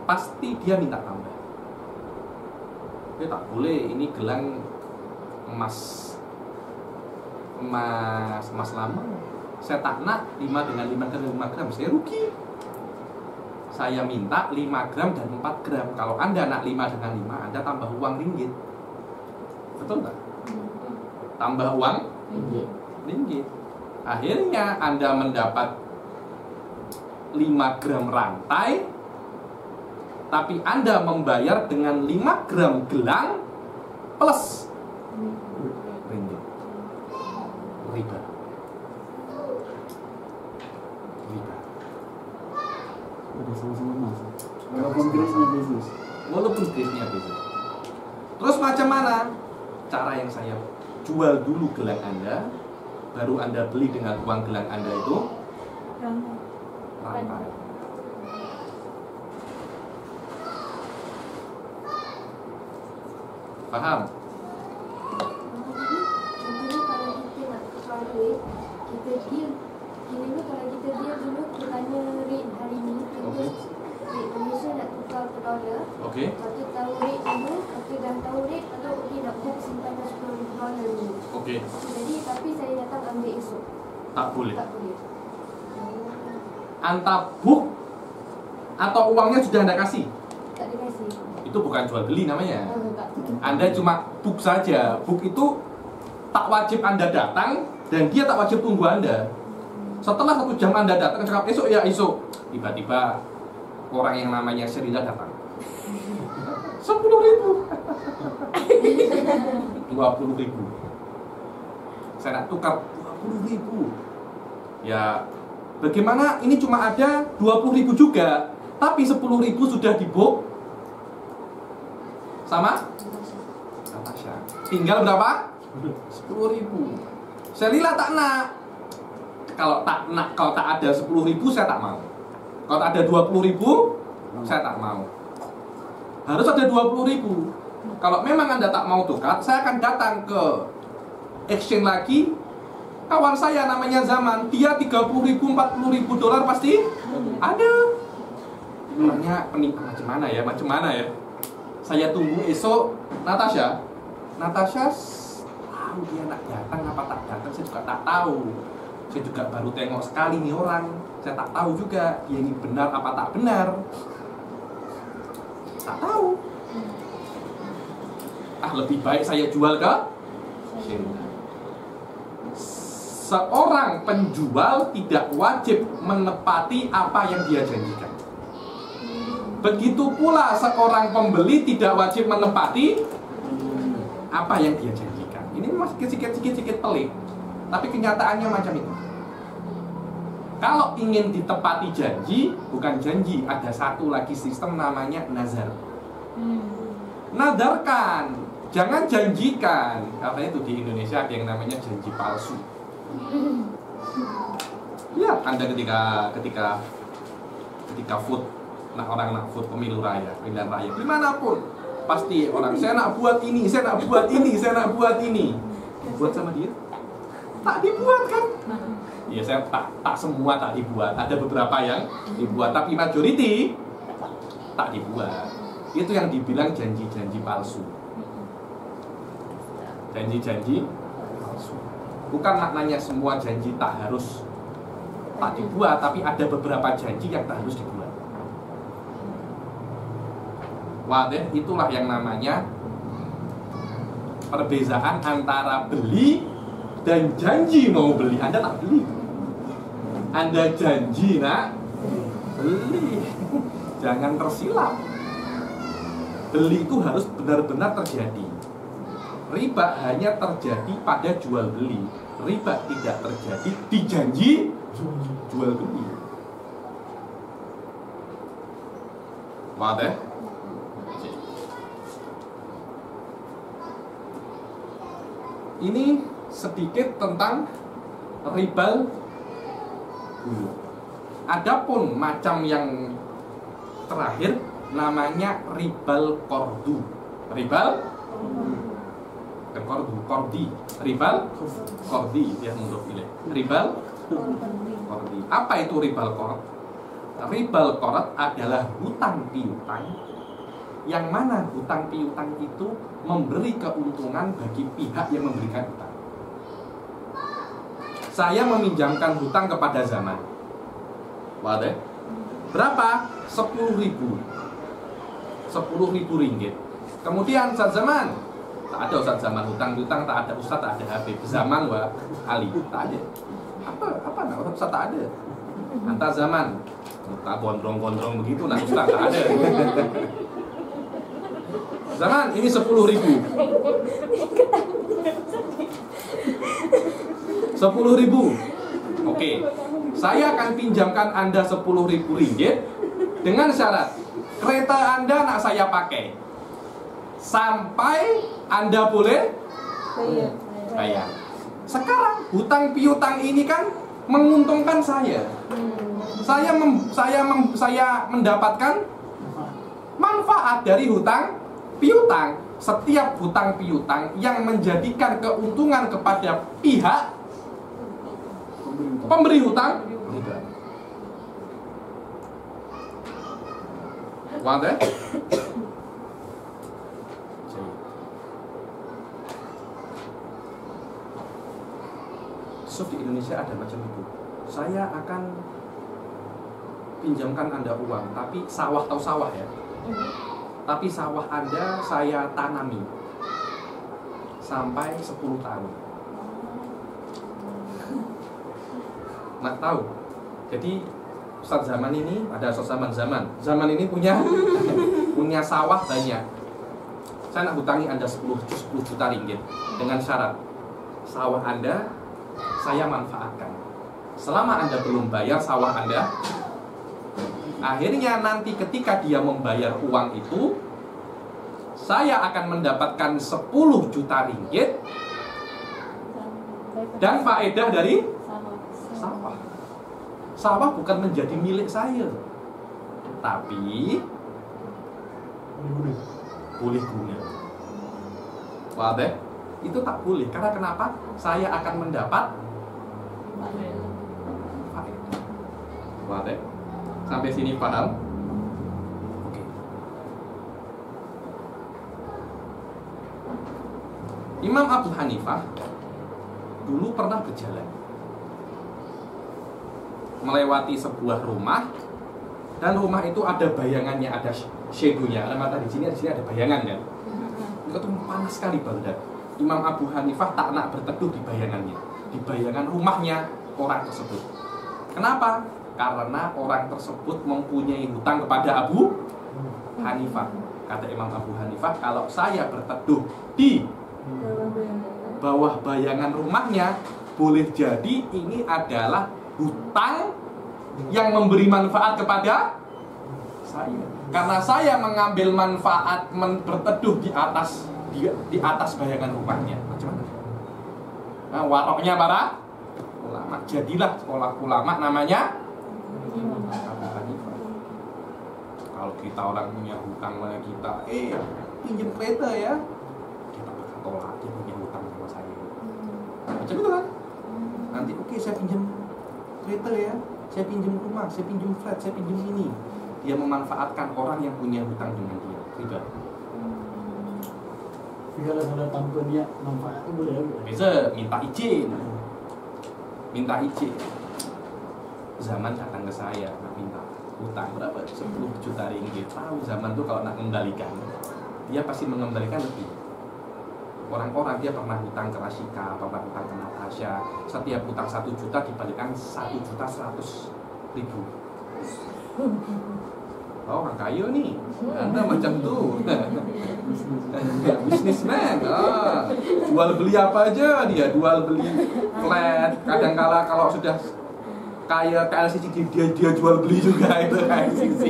Pasti dia minta tambah. Dia tak boleh, ini gelang emas lama. Saya tak nak 5 dengan 5 gram, saya rugi. Saya minta 5 gram dan 4 gram. Kalau Anda nak 5 dengan 5, Anda tambah uang ringgit. Betul tak? Tambah uang ringgit. Akhirnya Anda mendapat 5 gram rantai, tapi Anda membayar dengan 5 gram gelang plus ringgit. Riba. ada sama-sama emas. Walaupun grade-nya beza. Walaupun grade-nya beza. Terus macam mana? Cara yang saya jual dulu gelang Anda, baru Anda beli dengan uang gelang Anda itu rantai. Paham? Contohnya kalau kita nak tukar duit, kita deal. Kira-kira kalau kita deal dulu, kita tanya rate hari ni. Okey. Rate Malaysia nak tukar ke dolar. Okey. Lepas tu tahu rate dulu, lepas tu dah tahu rate, atau okey nak book simpanan $10 dulu. Okey. Jadi, tapi saya datang ambil esok. Tak boleh. Tak boleh. Anta book atau uangnya sudah Anda kasih. Tak dikasih. Itu bukan jual beli namanya. Tak. Anda cuma book saja. Book itu tak wajib Anda datang dan dia tak wajib tunggu Anda. Setelah 1 jam Anda datang, cakap esok ya esok. Tiba-tiba orang yang namanya Sherila datang. 10.000. 20.000. Saya nak tukar 20.000. Ya, bagaimana ini cuma ada 20.000 juga. Tapi 10.000 sudah di-book sama Natasha. Tinggal berapa? 10.000. Selila tak nak. Kalau tak ada 10.000 saya tak mau. Kalau tak ada 20.000 saya tak mau. Harus ada 20.000. Kalau memang Anda tak mau tukar, saya akan datang ke exchange lagi. Kawan saya namanya Zaman, dia 30.000, 40.000 dolar pasti ada. Orangnya penikmat macam mana ya? Saya tunggu esok Natasha tahu dia nak datang apa tak datang, saya juga tak tahu. Saya juga baru tengok sekali nih orang. Saya tak tahu juga dia ini benar apa tak benar. Tak tahu. Lebih baik saya jual ke sini. Seorang penjual tidak wajib menepati apa yang dia janjikan. Begitu pula seorang pembeli tidak wajib menepati apa yang dia janjikan. Ini masih sedikit pelik, tapi kenyataannya macam itu. Kalau ingin ditepati janji, bukan janji, ada satu lagi sistem namanya nazar. Nadarkan, jangan janjikan. Katanya itu di Indonesia ada yang namanya janji palsu. Lihat Anda ketika vote, orang nak vote pemilu raya, pilihan raya, dimanapun pasti orang, saya nak buat ini, saya nak buat ini, saya nak buat ini. Buat sama dia? Tak dibuat kan? Ya saya tak semua tak dibuat. Ada beberapa yang dibuat, tapi majority tak dibuat. Itu yang dibilang janji-janji palsu. Janji-janji palsu. Bukan maknanya semua janji tak harus tak dibuat, tapi ada beberapa janji yang tak harus dibuat. Wadah, itulah yang namanya perbezaan antara beli dan janji mau beli. Anda tak beli, Anda janji nak beli. Jangan tersilap. Beli itu harus benar-benar terjadi. Riba hanya terjadi pada jual beli. Riba tidak terjadi di janji jual beli. Wadah. Ini sedikit tentang ribal dulu. Adapun macam yang terakhir namanya ribal kordu. Ribal kordi. Ribal kordi, ya mundur pilih. Ribal kordi. Apa itu ribal kord? Ribal kord adalah hutang piutang, yang mana hutang piutang itu memberi keuntungan bagi pihak yang memberikan hutang. Saya meminjamkan hutang kepada Zaman. Wadah. Berapa? 10.000 ringgit. Kemudian Ustaz Zaman, tak ada Ustaz Zaman, hutang tak ada, Ustaz tak ada, Habib Zaman wa Ali tak ada. Apa nak Ustaz tak ada. Antar Zaman, tak gondrong-gondrong begitu, nah Ustaz tak ada. Zaman, ini 10.000. 10.000. Oke. Saya akan pinjamkan Anda 10.000 ringgit dengan syarat kereta Anda nak saya pakai sampai Anda boleh bayar. Sekarang hutang piutang ini kan menguntungkan saya. Saya mendapatkan manfaat dari hutang piutang. Setiap hutang piutang yang menjadikan keuntungan kepada pihak pemberi hutang riba. Wadah? So di Indonesia ada macam itu. Saya akan pinjamkan Anda uang, tapi sawah tahu sawah ya. Tapi sawah Anda saya tanami sampai 10 tahun. Nak tahu? Jadi Ustaz Zaman ini, ada Ustaz Zaman ini punya sawah banyak. Saya nak hutangi Anda 10 juta ringgit dengan syarat sawah Anda saya manfaatkan. Selama Anda belum bayar sawah Anda Akhirnya nanti ketika dia membayar uang itu, saya akan mendapatkan 10 juta ringgit dan faedah dari sawah. Sawah bukan menjadi milik saya, tapi boleh guna. Wadah, itu tak boleh. Karena kenapa? Saya akan mendapat faedah. Wadah, sampai sini paham? Oke. Imam Abu Hanifah dulu pernah berjalan melewati sebuah rumah, dan rumah itu ada bayangannya, ada shadow-nya. Karena mata di sini ada bayangan kan. Itu tuh panas sekali banget. Imam Abu Hanifah tak nak berteduh di bayangannya, di bayangan rumahnya orang tersebut. Kenapa? Karena orang tersebut mempunyai hutang kepada Abu Hanifah. Kata Imam Abu Hanifah, kalau saya berteduh di bawah bayangan rumahnya, boleh jadi ini adalah hutang yang memberi manfaat kepada saya. Karena saya mengambil manfaat berteduh di atas bayangan rumahnya. Macam mana? Nah, waroknya para ulama. Jadilah sekolah ulama namanya Abu Hanifah. Kalau kita orang punya hutang sama kita, pinjam kereta ya, kita bakal tolak, dia punya hutang sama saya. Macam itu kan? Nanti oke, saya pinjam kereta ya, saya pinjam rumah, saya pinjam flat, saya pinjam ini. Dia memanfaatkan orang yang punya hutang dengan dia. Riba. Kalau tanpa niat manfaat itu boleh. Bisa minta izin. Minta izin. Zaman datang ke saya, nak minta hutang berapa? 10 juta ringgit. Tahu zaman tuh kalau nak mengembalikan, dia pasti mengembalikan lebih. Orang-orang dia pernah hutang ke Rasika, pernah hutang ke Natasha. Setiap hutang 1 juta dibalikan 1.100.000. Oh, orang kaya nih. Anda macam tuh. Bisnismen. Jual beli apa aja dia, jual beli flat. Kadang-kala kalau sudah kaya KLCC dia jual beli juga itu KLCC.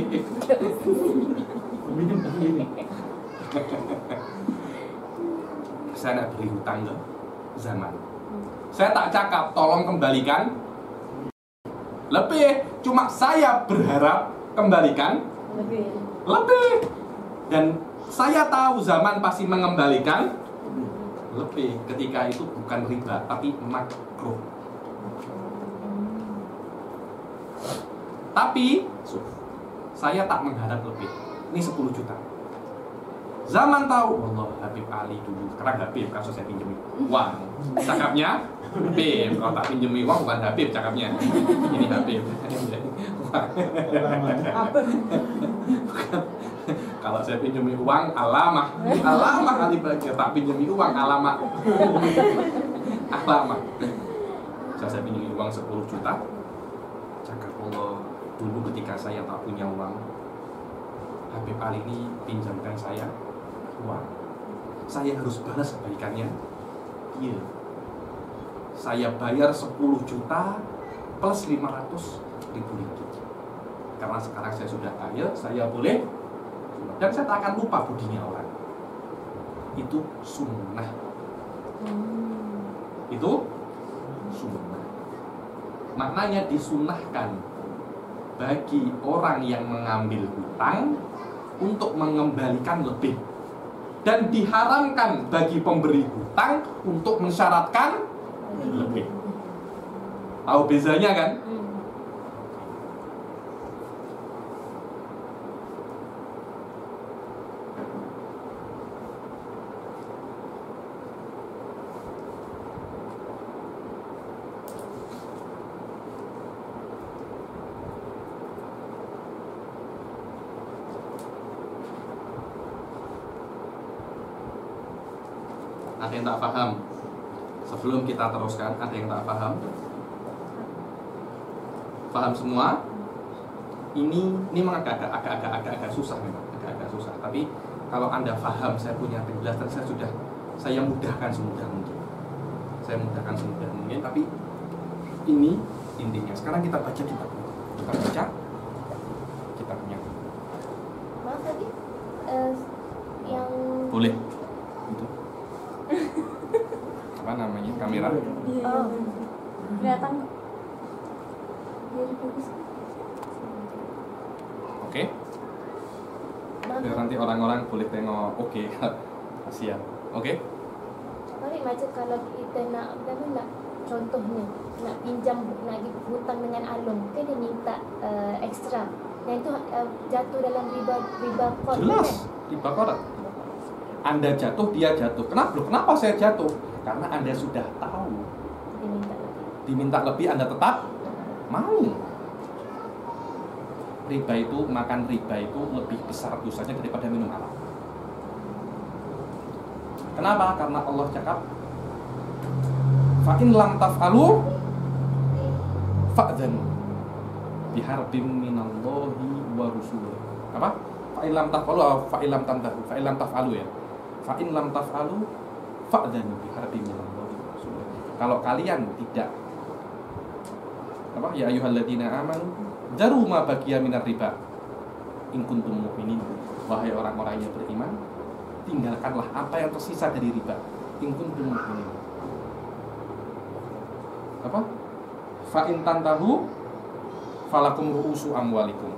Saya nak beri hutang ke zaman. Saya tak cakap tolong kembalikan lebih, cuma saya berharap kembalikan lebih. Dan saya tahu zaman pasti mengembalikan lebih. Ketika itu bukan riba, tapi makruh. Tapi saya tak mengharap lebih. Ini 10 juta. Zaman tahu, Allah, Habib Ali dulu. Sekarang Habib, kasus saya pinjami uang. Cakapnya Habib. Kalau tak pinjami uang bukan Habib cakapnya. Ini Habib. Bukan. Kalau saya pinjami uang, alamah Ali Bagir. Tak pinjami uang, alamah. Saya pinjami uang 10 juta. Cakap Allah, dulu ketika saya tak punya uang, Habib Ali ini pinjamkan saya uang. Saya harus balas kebaikannya. Iya. Saya bayar 10 juta plus 500.000 ringgit. Karena sekarang saya sudah kaya, saya boleh. Dan saya tak akan lupa budinya orang. Itu sunnah. Itu sunnah. Maknanya disunnahkan bagi orang yang mengambil hutang untuk mengembalikan lebih. Dan diharamkan bagi pemberi hutang untuk mensyaratkan lebih. Tahu bezanya kan? Ada yang tak paham? Sebelum kita teruskan, ada yang tak paham? Paham semua? Ini memang agak susah memang, agak susah. Tapi kalau Anda paham, saya punya penjelasan, saya mudahkan semudah mungkin. Tapi ini intinya. Sekarang kita baca kitab. Kita baca boleh. Itu. Apa namanya? Kamera. Oh, kelihatan kok. Biar bagus. Oke. Biar nanti orang-orang boleh tengok. Oke. Kasihan. Oke. Tapi macam kalau kita nak contohnya nak pinjam, nak hutang dengan Along, kan dia minta ekstra. Dan itu jatuh dalam riba qard. Jelas, riba qard. Anda jatuh, dia jatuh. Kenapa saya jatuh? Karena Anda sudah tahu. Diminta lebih Anda tetap mau. Riba itu, makan riba itu lebih besar dosanya daripada minum arak. Kenapa? Karena Allah cakap, fa in lam taf'alu fa'dzanu biharbin minallahi wa rusulih. Apa? Fa in lam taf'alu, fa in lam tantahu, fa in lam taf'alu ya. Fa in lam taf'alu fa'dzanu biharbin minallahi wa rusulih. Kalau kalian tidak apa? Ya ayyuhalladzina amanu daru ma baqiya minar riba in kuntum mu'minin. Wahai orang-orang yang beriman, tinggalkanlah apa yang tersisa dari riba in kuntum mu'minin. Apa? Fa in tantahu falakum ru'usu amwalikum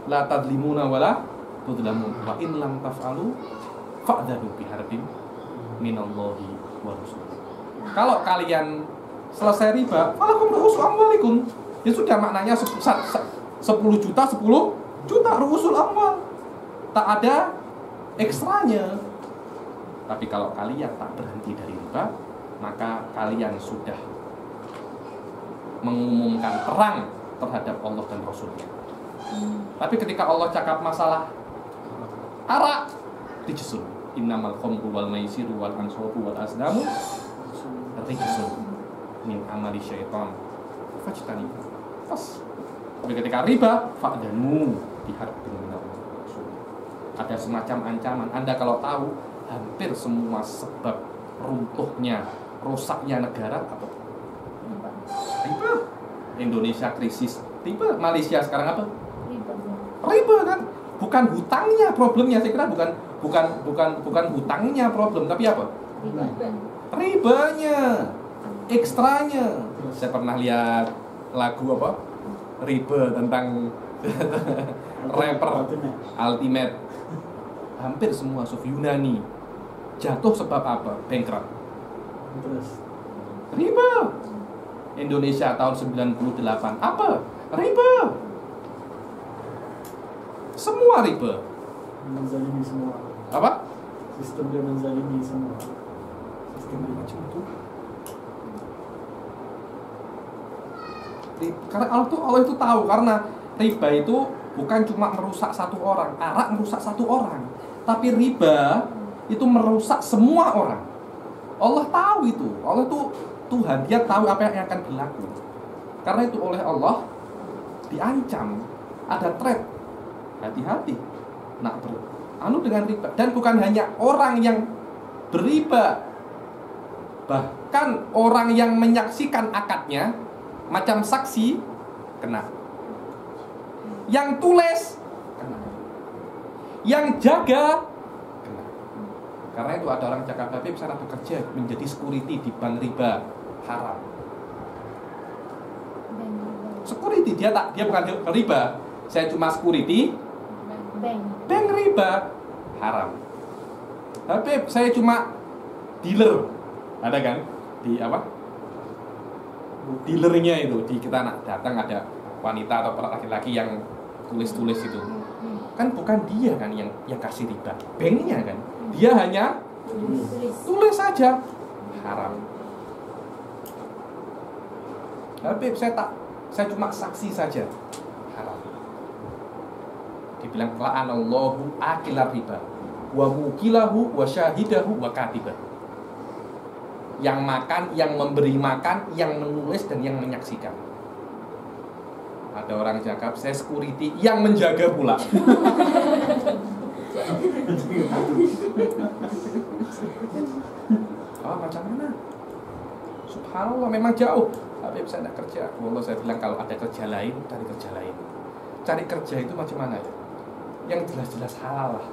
la tadlimuna wala tudlamun wa in lam taf'alu fa'dzanu biharbin minallahi wa rasulih. Kalau kalian selesai riba, falakum ru'usu amwalikum. Ya sudah, maknanya 10 juta 10 juta ru'usul amwal. Tak ada ekstranya. Tapi kalau kalian tak berhenti dari riba, maka kalian sudah mengumumkan perang terhadap Allah dan Rasulnya. Tapi ketika Allah cakap masalah arak, rijsun, innamal khamru wal maisiru wal ansabu wal azlamu rijsun min amali syaitan fajtani. Tapi ketika riba, fa'danu biharbin minallahi wa rasulih. Ada semacam ancaman. Anda kalau tahu hampir semua sebab runtuhnya, rusaknya negara apa? Riba. Indonesia krisis, riba. Malaysia sekarang apa? Riba kan? Bukan hutangnya problemnya, saya kira bukan hutangnya problem, tapi apa? Ribanya, ekstranya. Saya pernah lihat lagu apa? Riba tentang rapper Ultimate. Hampir semua sufi Yunani jatuh sebab apa? Bankrupt. Terus Riba. Indonesia tahun 98 apa? Riba. Semua riba. menzalimi semua. Apa? Sistem dia menzalimi semua. Sistem dia Macam itu. Karena Allah itu tahu, karena riba itu bukan cuma merusak satu orang, arak merusak satu orang, tapi riba itu merusak semua orang. Allah tahu itu. Allah itu Tuhan, Dia tahu apa yang akan berlaku. Karena itu oleh Allah diancam, ada threat. Hati-hati nak dengan riba. Dan bukan hanya orang yang beriba, bahkan orang yang menyaksikan akadnya, macam saksi, kena. Yang tulis, kena. Yang jaga, kena. Karena itu ada orang cakap, tapi sana bekerja menjadi security di bank riba, haram. Security, dia bukan riba. Saya cuma security, bank riba, haram. Tapi saya cuma dealer, ada kan? Di apa? Dealernya itu, di kita datang ada wanita atau laki-laki yang tulis-tulis itu, kan bukan dia kan yang kasih riba, banknya kan, dia hanya tulis saja, haram. Tapi saya cuma saksi saja, haram. Dibilang la'anallahu akilar riba wa mukilahu wa syahidahu wa katibah. Yang makan, yang memberi makan, yang menulis dan yang menyaksikan. Ada orang cakap, saya security, yang menjaga pula. Oh, macam mana? Subhanallah, memang jauh. Tapi saya tidak kerja. Wallah, saya bilang kalau ada kerja lain, cari kerja lain. Cari kerja itu macam mana ya? Yang jelas-jelas halal lah.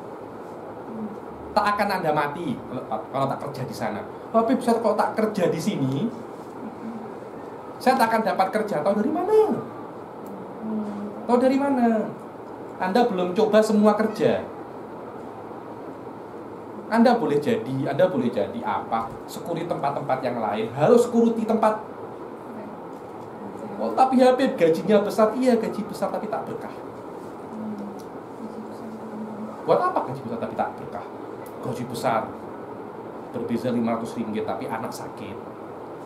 tak akan Anda mati kalau tak kerja di sana. Habib, saya kalau tak kerja di sini, saya tak akan dapat kerja. Tahu dari mana? Tahu dari mana? Anda belum coba semua kerja. Anda boleh jadi apa? Security tempat-tempat yang lain. Harus security tempat. Oh, tapi Habib gajinya besar. Iya, gaji besar tapi tak berkah. Buat apa gaji besar tapi tak berkah? Gaji besar berbeza 500 ringgit tapi anak sakit,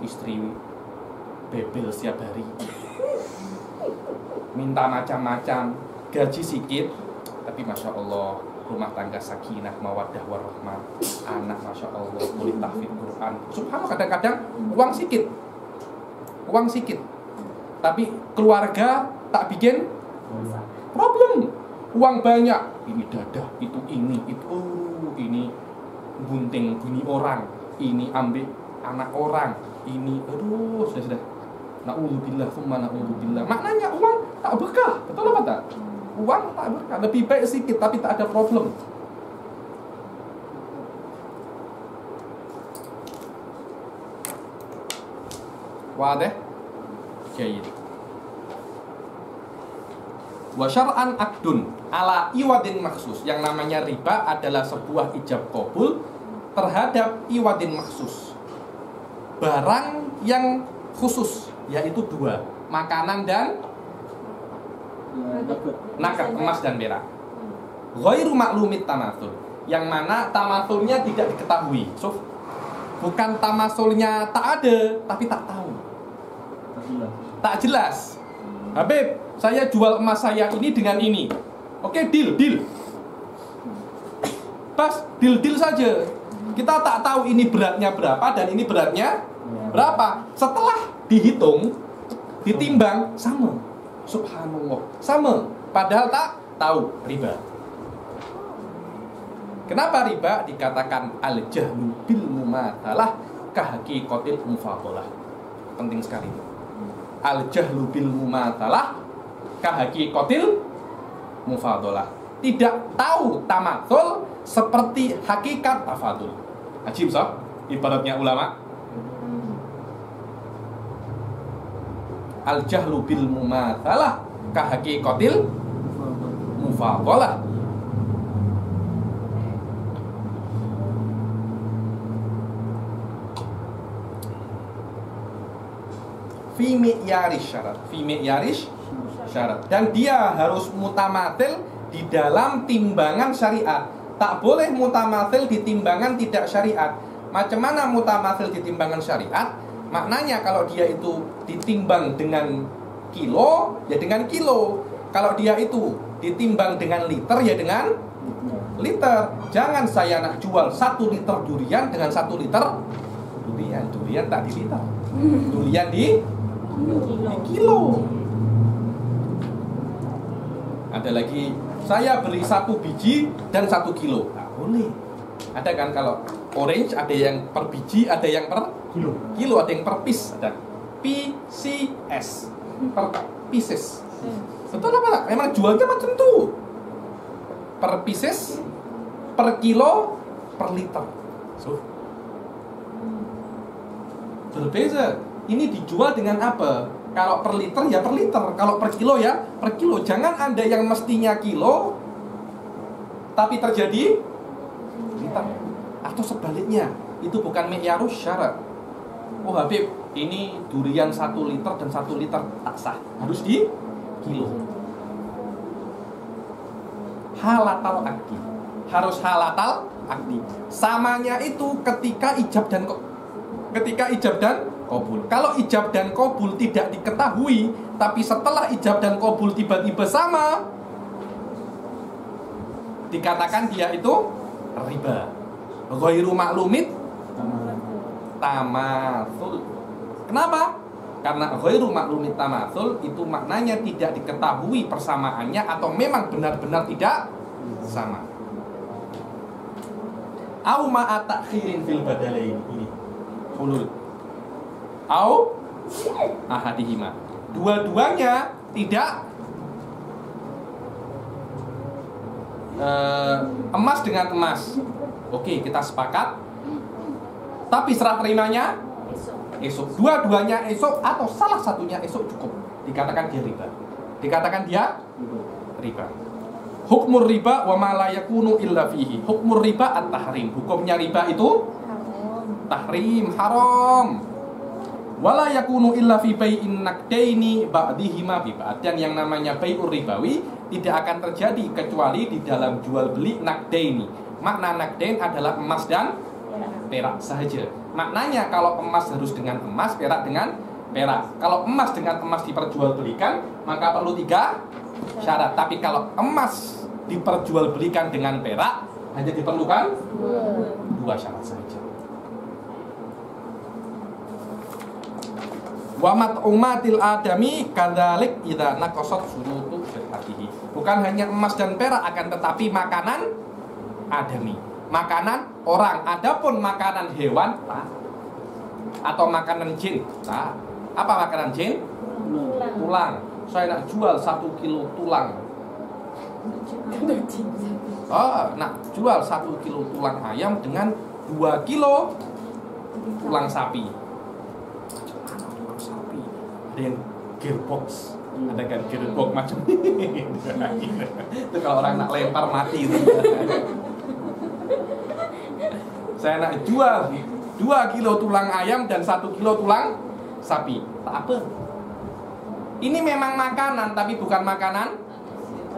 istri bebel setiap hari, minta macam-macam. Gaji sedikit tapi Masya Allah rumah tangga sakinah, mawaddah warahmah, anak Masya Allah boleh tahfidz Quran. Subhanallah, kadang-kadang uang sedikit tapi keluarga tak bikin problem. Uang banyak, ini dadah, itu ini, itu ini bunting bunyi orang, ini ambil anak orang, ini aduh sudah. Na'udzubillah, summa na'udzubillah. Maknanya uang tak berkah, betul apa tak? Uang tak berkah, lebih baik sedikit tapi tak ada problem. Wadah? Jayid. Wa syar'an akdun ala iwadin maksus. Yang namanya riba adalah sebuah ijab qabul terhadap iwadin maksus, barang yang khusus, yaitu dua, makanan dan nakad, emas dan perak. Ghairu maklumit tamasul, yang mana tamasulnya tidak diketahui. So, bukan tamasulnya tak ada tapi tak tahu, tak jelas. Habib, saya jual emas saya ini dengan ini. Oke, deal. Pas, deal saja. Kita tak tahu ini beratnya berapa dan ini beratnya berapa. Setelah dihitung, ditimbang, sama. Subhanallah, sama. Padahal tak tahu, riba. Kenapa riba? Dikatakan al-jahlu bil mumatsalah kahaqiqatil mufadhalah. Penting sekali. Al-jahlu bil mumatsalah kahaqiqatil mufadhalah. Tidak tahu tamatsul seperti hakikat tafadul. Ajib sob, ibaratnya ulama. Al-jahlu bil mumatsalah kahaqiqatil mufadhalah. Fi mi'yaris syarat. Dan dia harus mutamatil di dalam timbangan syariat. Tak boleh mutamatil di timbangan tidak syariat. Macam mana mutamatil di timbangan syariat? Maknanya kalau dia itu ditimbang dengan kilo, ya dengan kilo. Kalau dia itu ditimbang dengan liter, ya dengan liter. Jangan saya nak jual 1 liter durian dengan 1 liter durian. Durian tak di liter, durian di kilo. Ada lagi, saya beli 1 biji dan 1 kilo. Tak boleh. Ada kan kalau orange ada yang per biji, ada yang per kilo, ada yang per piece, ada PCS, per pieces. Betul apa tak? Memang jualnya macam tu. Per pieces, per kilo, per liter. So, berbeza. Ini dijual dengan apa? Kalau per liter ya per liter, kalau per kilo ya per kilo. Jangan Anda yang mestinya kilo tapi terjadi liter. Atau sebaliknya, itu bukan mi'yarus syarat. Oh Habib, ini durian 1 liter dan 1 liter tak sah, harus di kilo. Halatal akdi, harus halatal akdi. Samanya itu ketika ijab dan qabul. Kalau ijab dan qabul tidak diketahui, tapi setelah ijab dan qabul tiba-tiba sama, dikatakan dia itu riba. Ghairu maklumit tamatsul. Kenapa? Karena ghairu maklumit tamatsul itu maknanya tidak diketahui persamaannya atau memang benar-benar tidak sama. Au ma'a ta'khirin fil badalain ini. Hulul. Au ahadihima. Dua-duanya tidak emas dengan emas. Oke, kita sepakat. Tapi serah terimanya esok. Dua-duanya esok atau salah satunya esok cukup. Dikatakan dia riba. Dikatakan dia riba. Hukmur riba wa ma la yakunu illa fihi. Hukmur riba at-tahrim. Hukumnya riba itu tahrim, haram. Wala yakunu illa fi bai'in naqdaini ba'dihima bi ba'd. Dan yang namanya bai'ur ribawi tidak akan terjadi kecuali di dalam jual beli naqdaini. Makna naqdain adalah emas dan perak saja. Maknanya kalau emas harus dengan emas, perak dengan perak. Kalau emas dengan emas diperjualbelikan, maka perlu 3 syarat. Tapi kalau emas diperjualbelikan dengan perak, hanya diperlukan 2 syarat saja. Wa mat'umatil adami kadzalik idza naqasat syurutu sihhatihi. Bukan hanya emas dan perak, akan tetapi makanan adami, makanan orang. Adapun makanan hewan atau makanan jin, apa makanan jin? Tulang. Saya nak jual 1 kilo tulang. Nak jual 1 kilo tulang ayam dengan 2 kilo tulang sapi. Tulang sapi. Ada yang gearbox. Ada kan gearbox macam ini. Itu kalau orang nak lempar mati itu. Saya nak jual 2 kilo tulang ayam dan 1 kilo tulang sapi. Tak apa. Ini memang makanan, tapi bukan makanan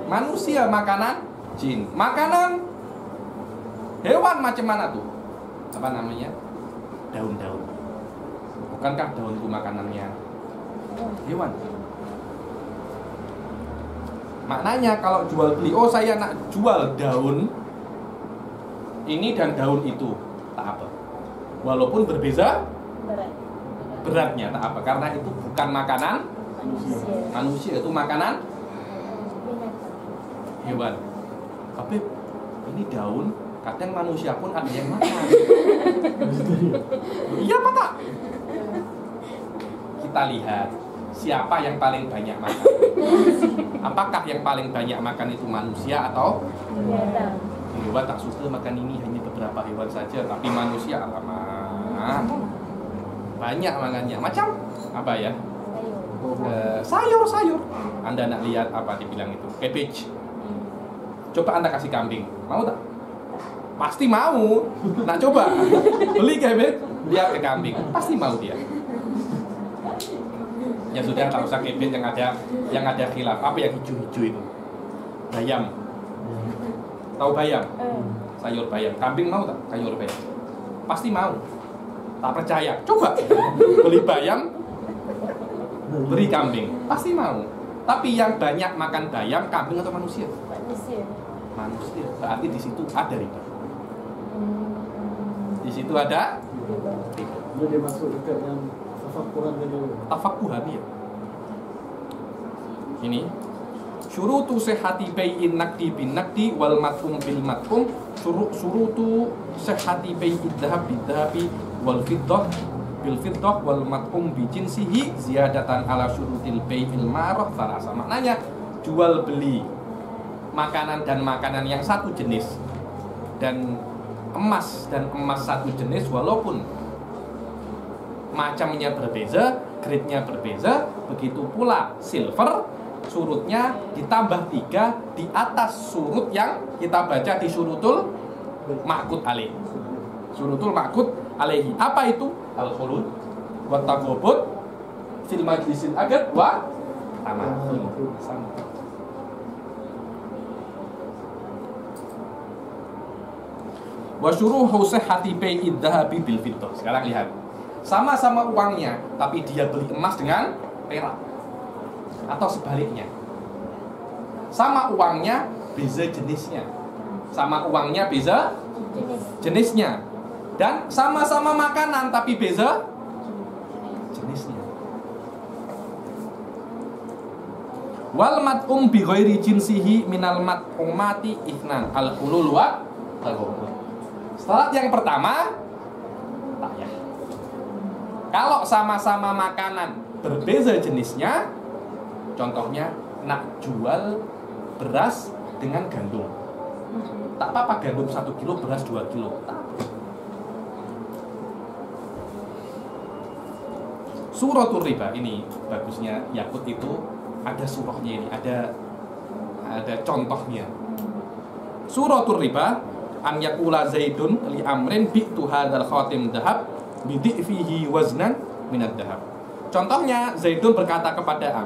manusia, makanan jin. Makanan hewan macam mana tuh? Apa namanya? Daun-daun. Bukankah daun itu makanannya hewan? Maknanya kalau jual beli, oh saya nak jual daun ini dan daun itu, tak apa. Walaupun berbeza beratnya, tak apa. Karena itu bukan makanan manusia, itu makanan hewan. Tapi ini daun, kadang manusia pun ada yang makan. Iya apa tak? Kita lihat siapa yang paling banyak makan. Apakah yang paling banyak makan itu manusia atau hewan? Tak suka makan ini, hanya beberapa hewan saja. Tapi manusia alamak banyak makannya. Macam apa ya? Sayur-sayur. Anda nak lihat apa dibilang itu? Cabbage. Coba Anda kasih kambing, mau tak? Pasti mau. Nah coba beli cabbage, lihat ke kambing, pasti mau dia. Ya sudah, tak usah cabbage yang ada khilaf. Apa yang hijau-hijau itu? Bayam. Tahu bayam? Sayur bayam. Kambing mau tak sayur bayam? Pasti mau. Tak percaya? Coba beli bayam, beri kambing, pasti mau. Tapi yang banyak makan bayam, kambing atau manusia? Manusia. Berarti di situ ada riba. Di situ ada riba. Dia masuk dekat yang tafakuran tadi. Tafakuhan ya. Ini syurutu sihhati bai'in naqdi bin naqdi wal mat'um bil mat'um. Syurutu sihhati bai'id dhahab bid dhahabi wal fiddah bil fiddah wal mat'um bi jinsihi ziyadatan ala syurutil bai'il ma'ruf farasa. Maknanya jual beli makanan dan makanan yang satu jenis dan emas satu jenis, walaupun macamnya berbeza, grade-nya berbeza, begitu pula silver, surutnya ditambah 3 di atas surut yang kita baca di syurutul ma'qud alaih. Syurutul ma'qud alaihi. Apa itu? Al-khulud wa taghabut fil majlisil agad wa tamathul. Wa syuruhu sihhati bai'id dhahabi bil fiddah. Sekarang lihat. Sama-sama uangnya, tapi dia beli emas dengan perak. Atau sebaliknya. Sama uangnya, beza jenisnya. Sama uangnya beza jenisnya. Dan sama-sama makanan, tapi beza jenisnya. Wal mat'um bi ghairi jinsihi minal mat'umati ithnan al-hulul wa taghabut. Syarat yang pertama, tayah. Kalau sama-sama makanan berbeza jenisnya, contohnya nak jual beras dengan gandum. Tak apa-apa gandum 1 kilo, beras 2 kilo. Suratul riba ini bagusnya Yakut itu ada surahnya ini, ada contohnya. Suratul riba an yakula Zaidun li amrin bi'tu hadzal khatim dhahab bidifihi waznan minad dhahab. Contohnya Zaidun berkata kepada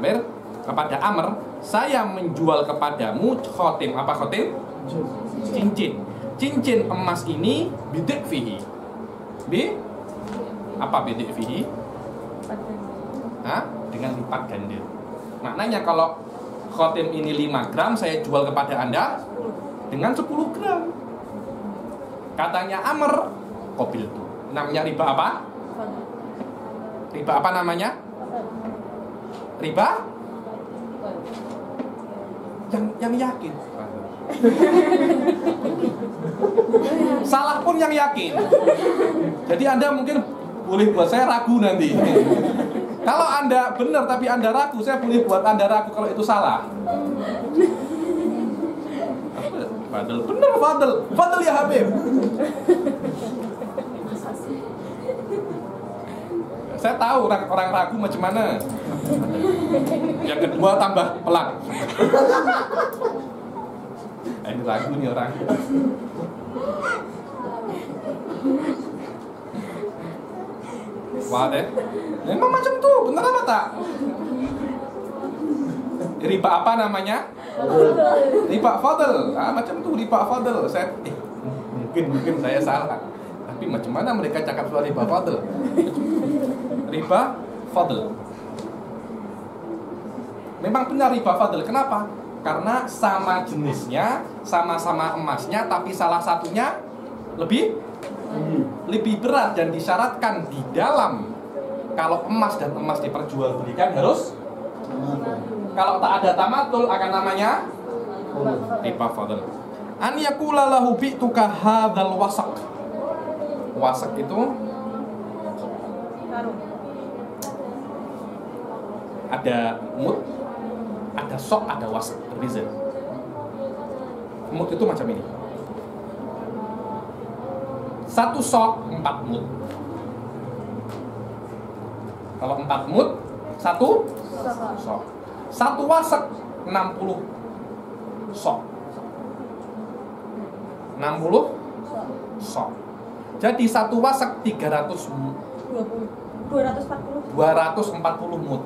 Amr, saya menjual kepadamu khotim. Apa khotim? Cincin emas ini bidik fihi. Apa bidik fihi? Dengan lipat ganda. Maknanya kalau khotim ini 5 gram, saya jual kepada Anda dengan 10 gram. Katanya Amr, qabil itu. Namanya riba apa? Riba apa namanya? Riba? Yang yakin. Salah pun yang yakin. Jadi Anda mungkin boleh buat saya ragu nanti. Kalau Anda benar tapi Anda ragu, saya boleh buat Anda ragu kalau itu salah. Fadl, benar Fadl ya Habib. Saya tahu orang ragu macam mana. Yang kedua tambah pelan. Ini ragu nih orang. Wah deh, memang macam tuh, bener apa tak? Riba apa namanya? Riba fadl. Macam tuh riba fadl. Saya mungkin saya salah. Tapi macam mana mereka cakap soal riba fadl? Riba fadl. Memang benar riba fadl. Kenapa? Karena sama jenisnya, sama-sama emasnya, tapi salah satunya lebih berat dan disyaratkan di dalam. Kalau emas dan emas diperjualbelikan harus, kalau tak ada tamatul akan namanya riba fadl. An yaqula lahu bi'tuka hadzal wasaq. Wasaq itu ada mut, ada sok, ada wasaq, berbeza. Mut itu macam ini. 1 sok 4 mut. Kalau 4 mut 1 sok. 1 wasaq 60 sok. 60 sok. Jadi 1 wasaq 240 mut.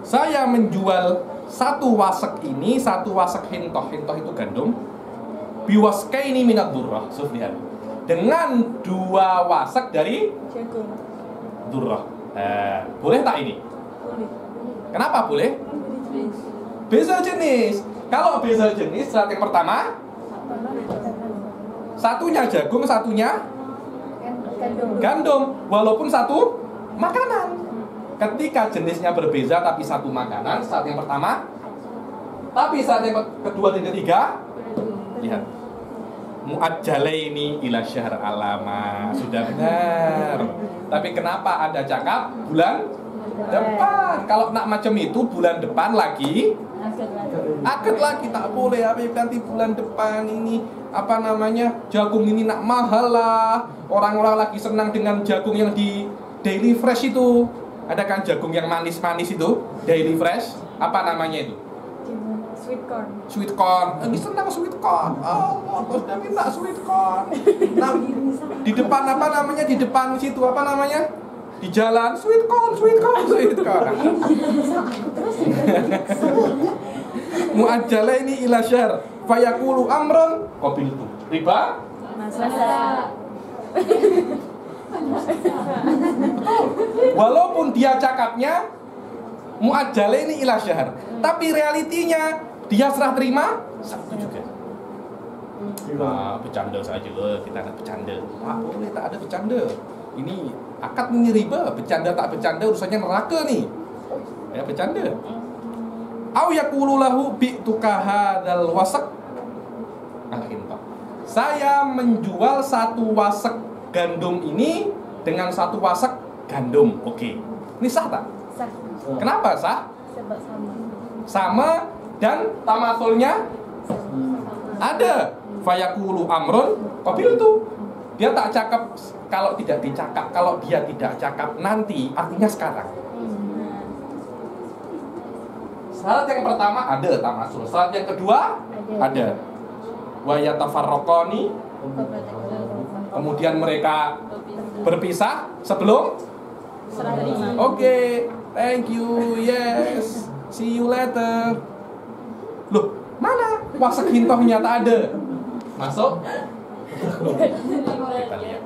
Saya menjual 1 wasaq ini, 1 wasaq hintoh itu gandum, biwaskaini minad durrah, Sufyan. Dengan 2 wasaq dari durrah. Boleh tak ini? Boleh. Kenapa boleh? Beza jenis. Kalau beza jenis, syarat yang pertama, satunya jagung, satunya gandum, walaupun satu makanan. Ketika jenisnya berbeza tapi satu makanan, saat yang pertama, tapi saat yang kedua dan ketiga, lihat, mu'ajjalaini ila syahr alama, sudah benar. Tapi kenapa ada cakap bulan depan? Kalau nak macam itu bulan depan lagi, akad lagi tak boleh. Habib nanti bulan depan ini apa namanya, jagung ini nak mahal lah. Orang-orang lagi senang dengan jagung yang di Daily Fresh itu. Ada kan jagung yang manis-manis itu, Daily Fresh, apa namanya itu? Sweet corn. Ini senang sweet corn. Oh, terus dia minta sweet corn. Nah, di depan apa namanya? Di depan situ apa namanya? Di jalan sweet corn. Mu'ajjalaini ila syahr fayaqulu amrun qabiltu. Riba? Masa. Walaupun dia cakapnya mu'ajjalaini ila syahr, tapi realitinya dia serah terima satu juga. Bercanda saja, kita ada bercanda. Tak boleh, tak ada bercanda. Ini akad ini riba, bercanda tak bercanda urusannya neraka nih. Ya bercanda. Au yaqulu lahu bi'tuka hadzal wasaq al-hinta. Saya menjual 1 wasaq gandum ini dengan 1 wasaq gandum. Oke. Ini sah tak? Sah. Kenapa sah? Sebab sama. Sama Dan tamasulnya ada. Fayaqulu amrun qabiltu. Dia tak cakap kalau tidak dicakap, kalau dia tidak cakap nanti, artinya sekarang. Syarat yang pertama ada tamasul. Syarat yang kedua ada. Wa yatafarraqani. Kemudian mereka berpisah sebelum. Oke, thank you. Yes. See you later. Loh, mana? Wasak hintohnya tak ada. Masuk. Kita lihat.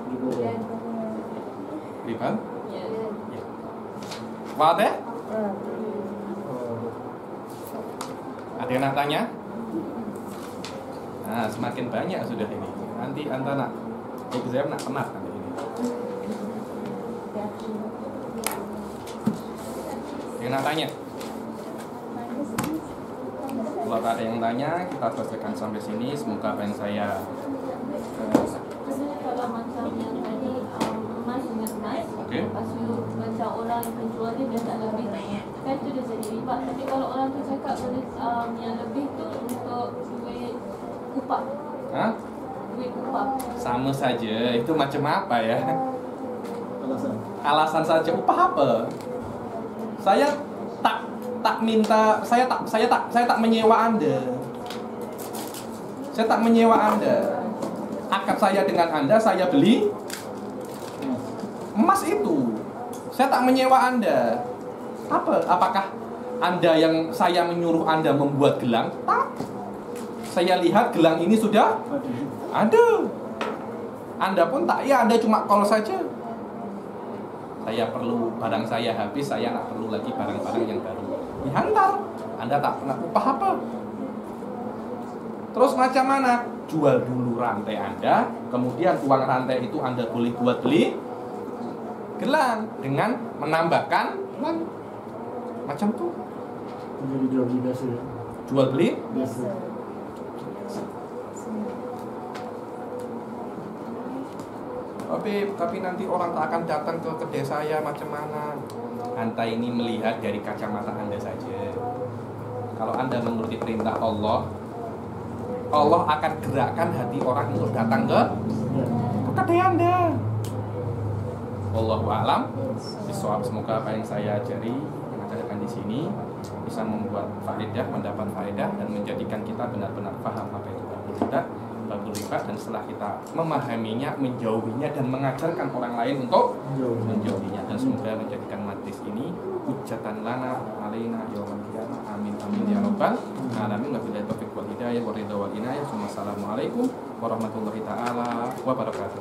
Riban? Ya. Wadah? Ada yang nak tanya? Nah, semakin banyak sudah ini. Nanti anta nak exam nak penat nanti ini. Yang nak tanya? Kalau tak ada yang tanya, kita selesaikan sampai sini. Semoga apa yang saya kalau macam yang tadi emas dengan emas, lepas tu macam orang yang penjual dia tak lebih, kan tu dia jadi riba. Tapi kalau orang tu cakap yang lebih tu untuk duit upah, duit upah, sama saja. Itu macam apa ya? Alasan saja. Upah apa? Saya tak minta, saya tak menyewa Anda. Saya tak menyewa Anda. Akad saya dengan Anda, saya beli emas itu. Saya tak menyewa Anda. Apakah Anda yang saya menyuruh Anda membuat gelang? Tak. Saya lihat gelang ini sudah ada. Anda pun tak, ya Anda cuma call saja. Saya perlu barang saya habis, saya tak perlu lagi barang-barang yang baru. Dihantar. Anda tak pernah upah apa. Terus macam mana? Jual dulu rantai Anda, kemudian uang rantai itu Anda boleh buat beli gelang dengan menambahkan gelang. Macam tuh. Jadi jual beli biasa ya? Jual beli Biasa. Tapi nanti orang tak akan datang ke kedai saya macam mana? Anda ini melihat dari kacamata Anda saja. Kalau Anda menuruti perintah Allah, Allah akan gerakkan hati orang untuk datang ke kedai Anda. Wallahu a'lam bishawab. Semoga apa yang saya ajari, yang ajarkan di sini bisa membuat faedah, mendapat faedah dan menjadikan kita benar-benar paham apa itu babul riba, dan setelah kita memahaminya, menjauhinya dan mengajarkan orang lain untuk menjauhinya, dan semoga menjadikan majlis ini hujatan lana alaina yaumil qiyamah. Amin amin ya rabbal alamin. Wabillahi taufiq wal hidayah wa ridha wal inayah. Wassalamualaikum warahmatullahi taala wabarakatuh.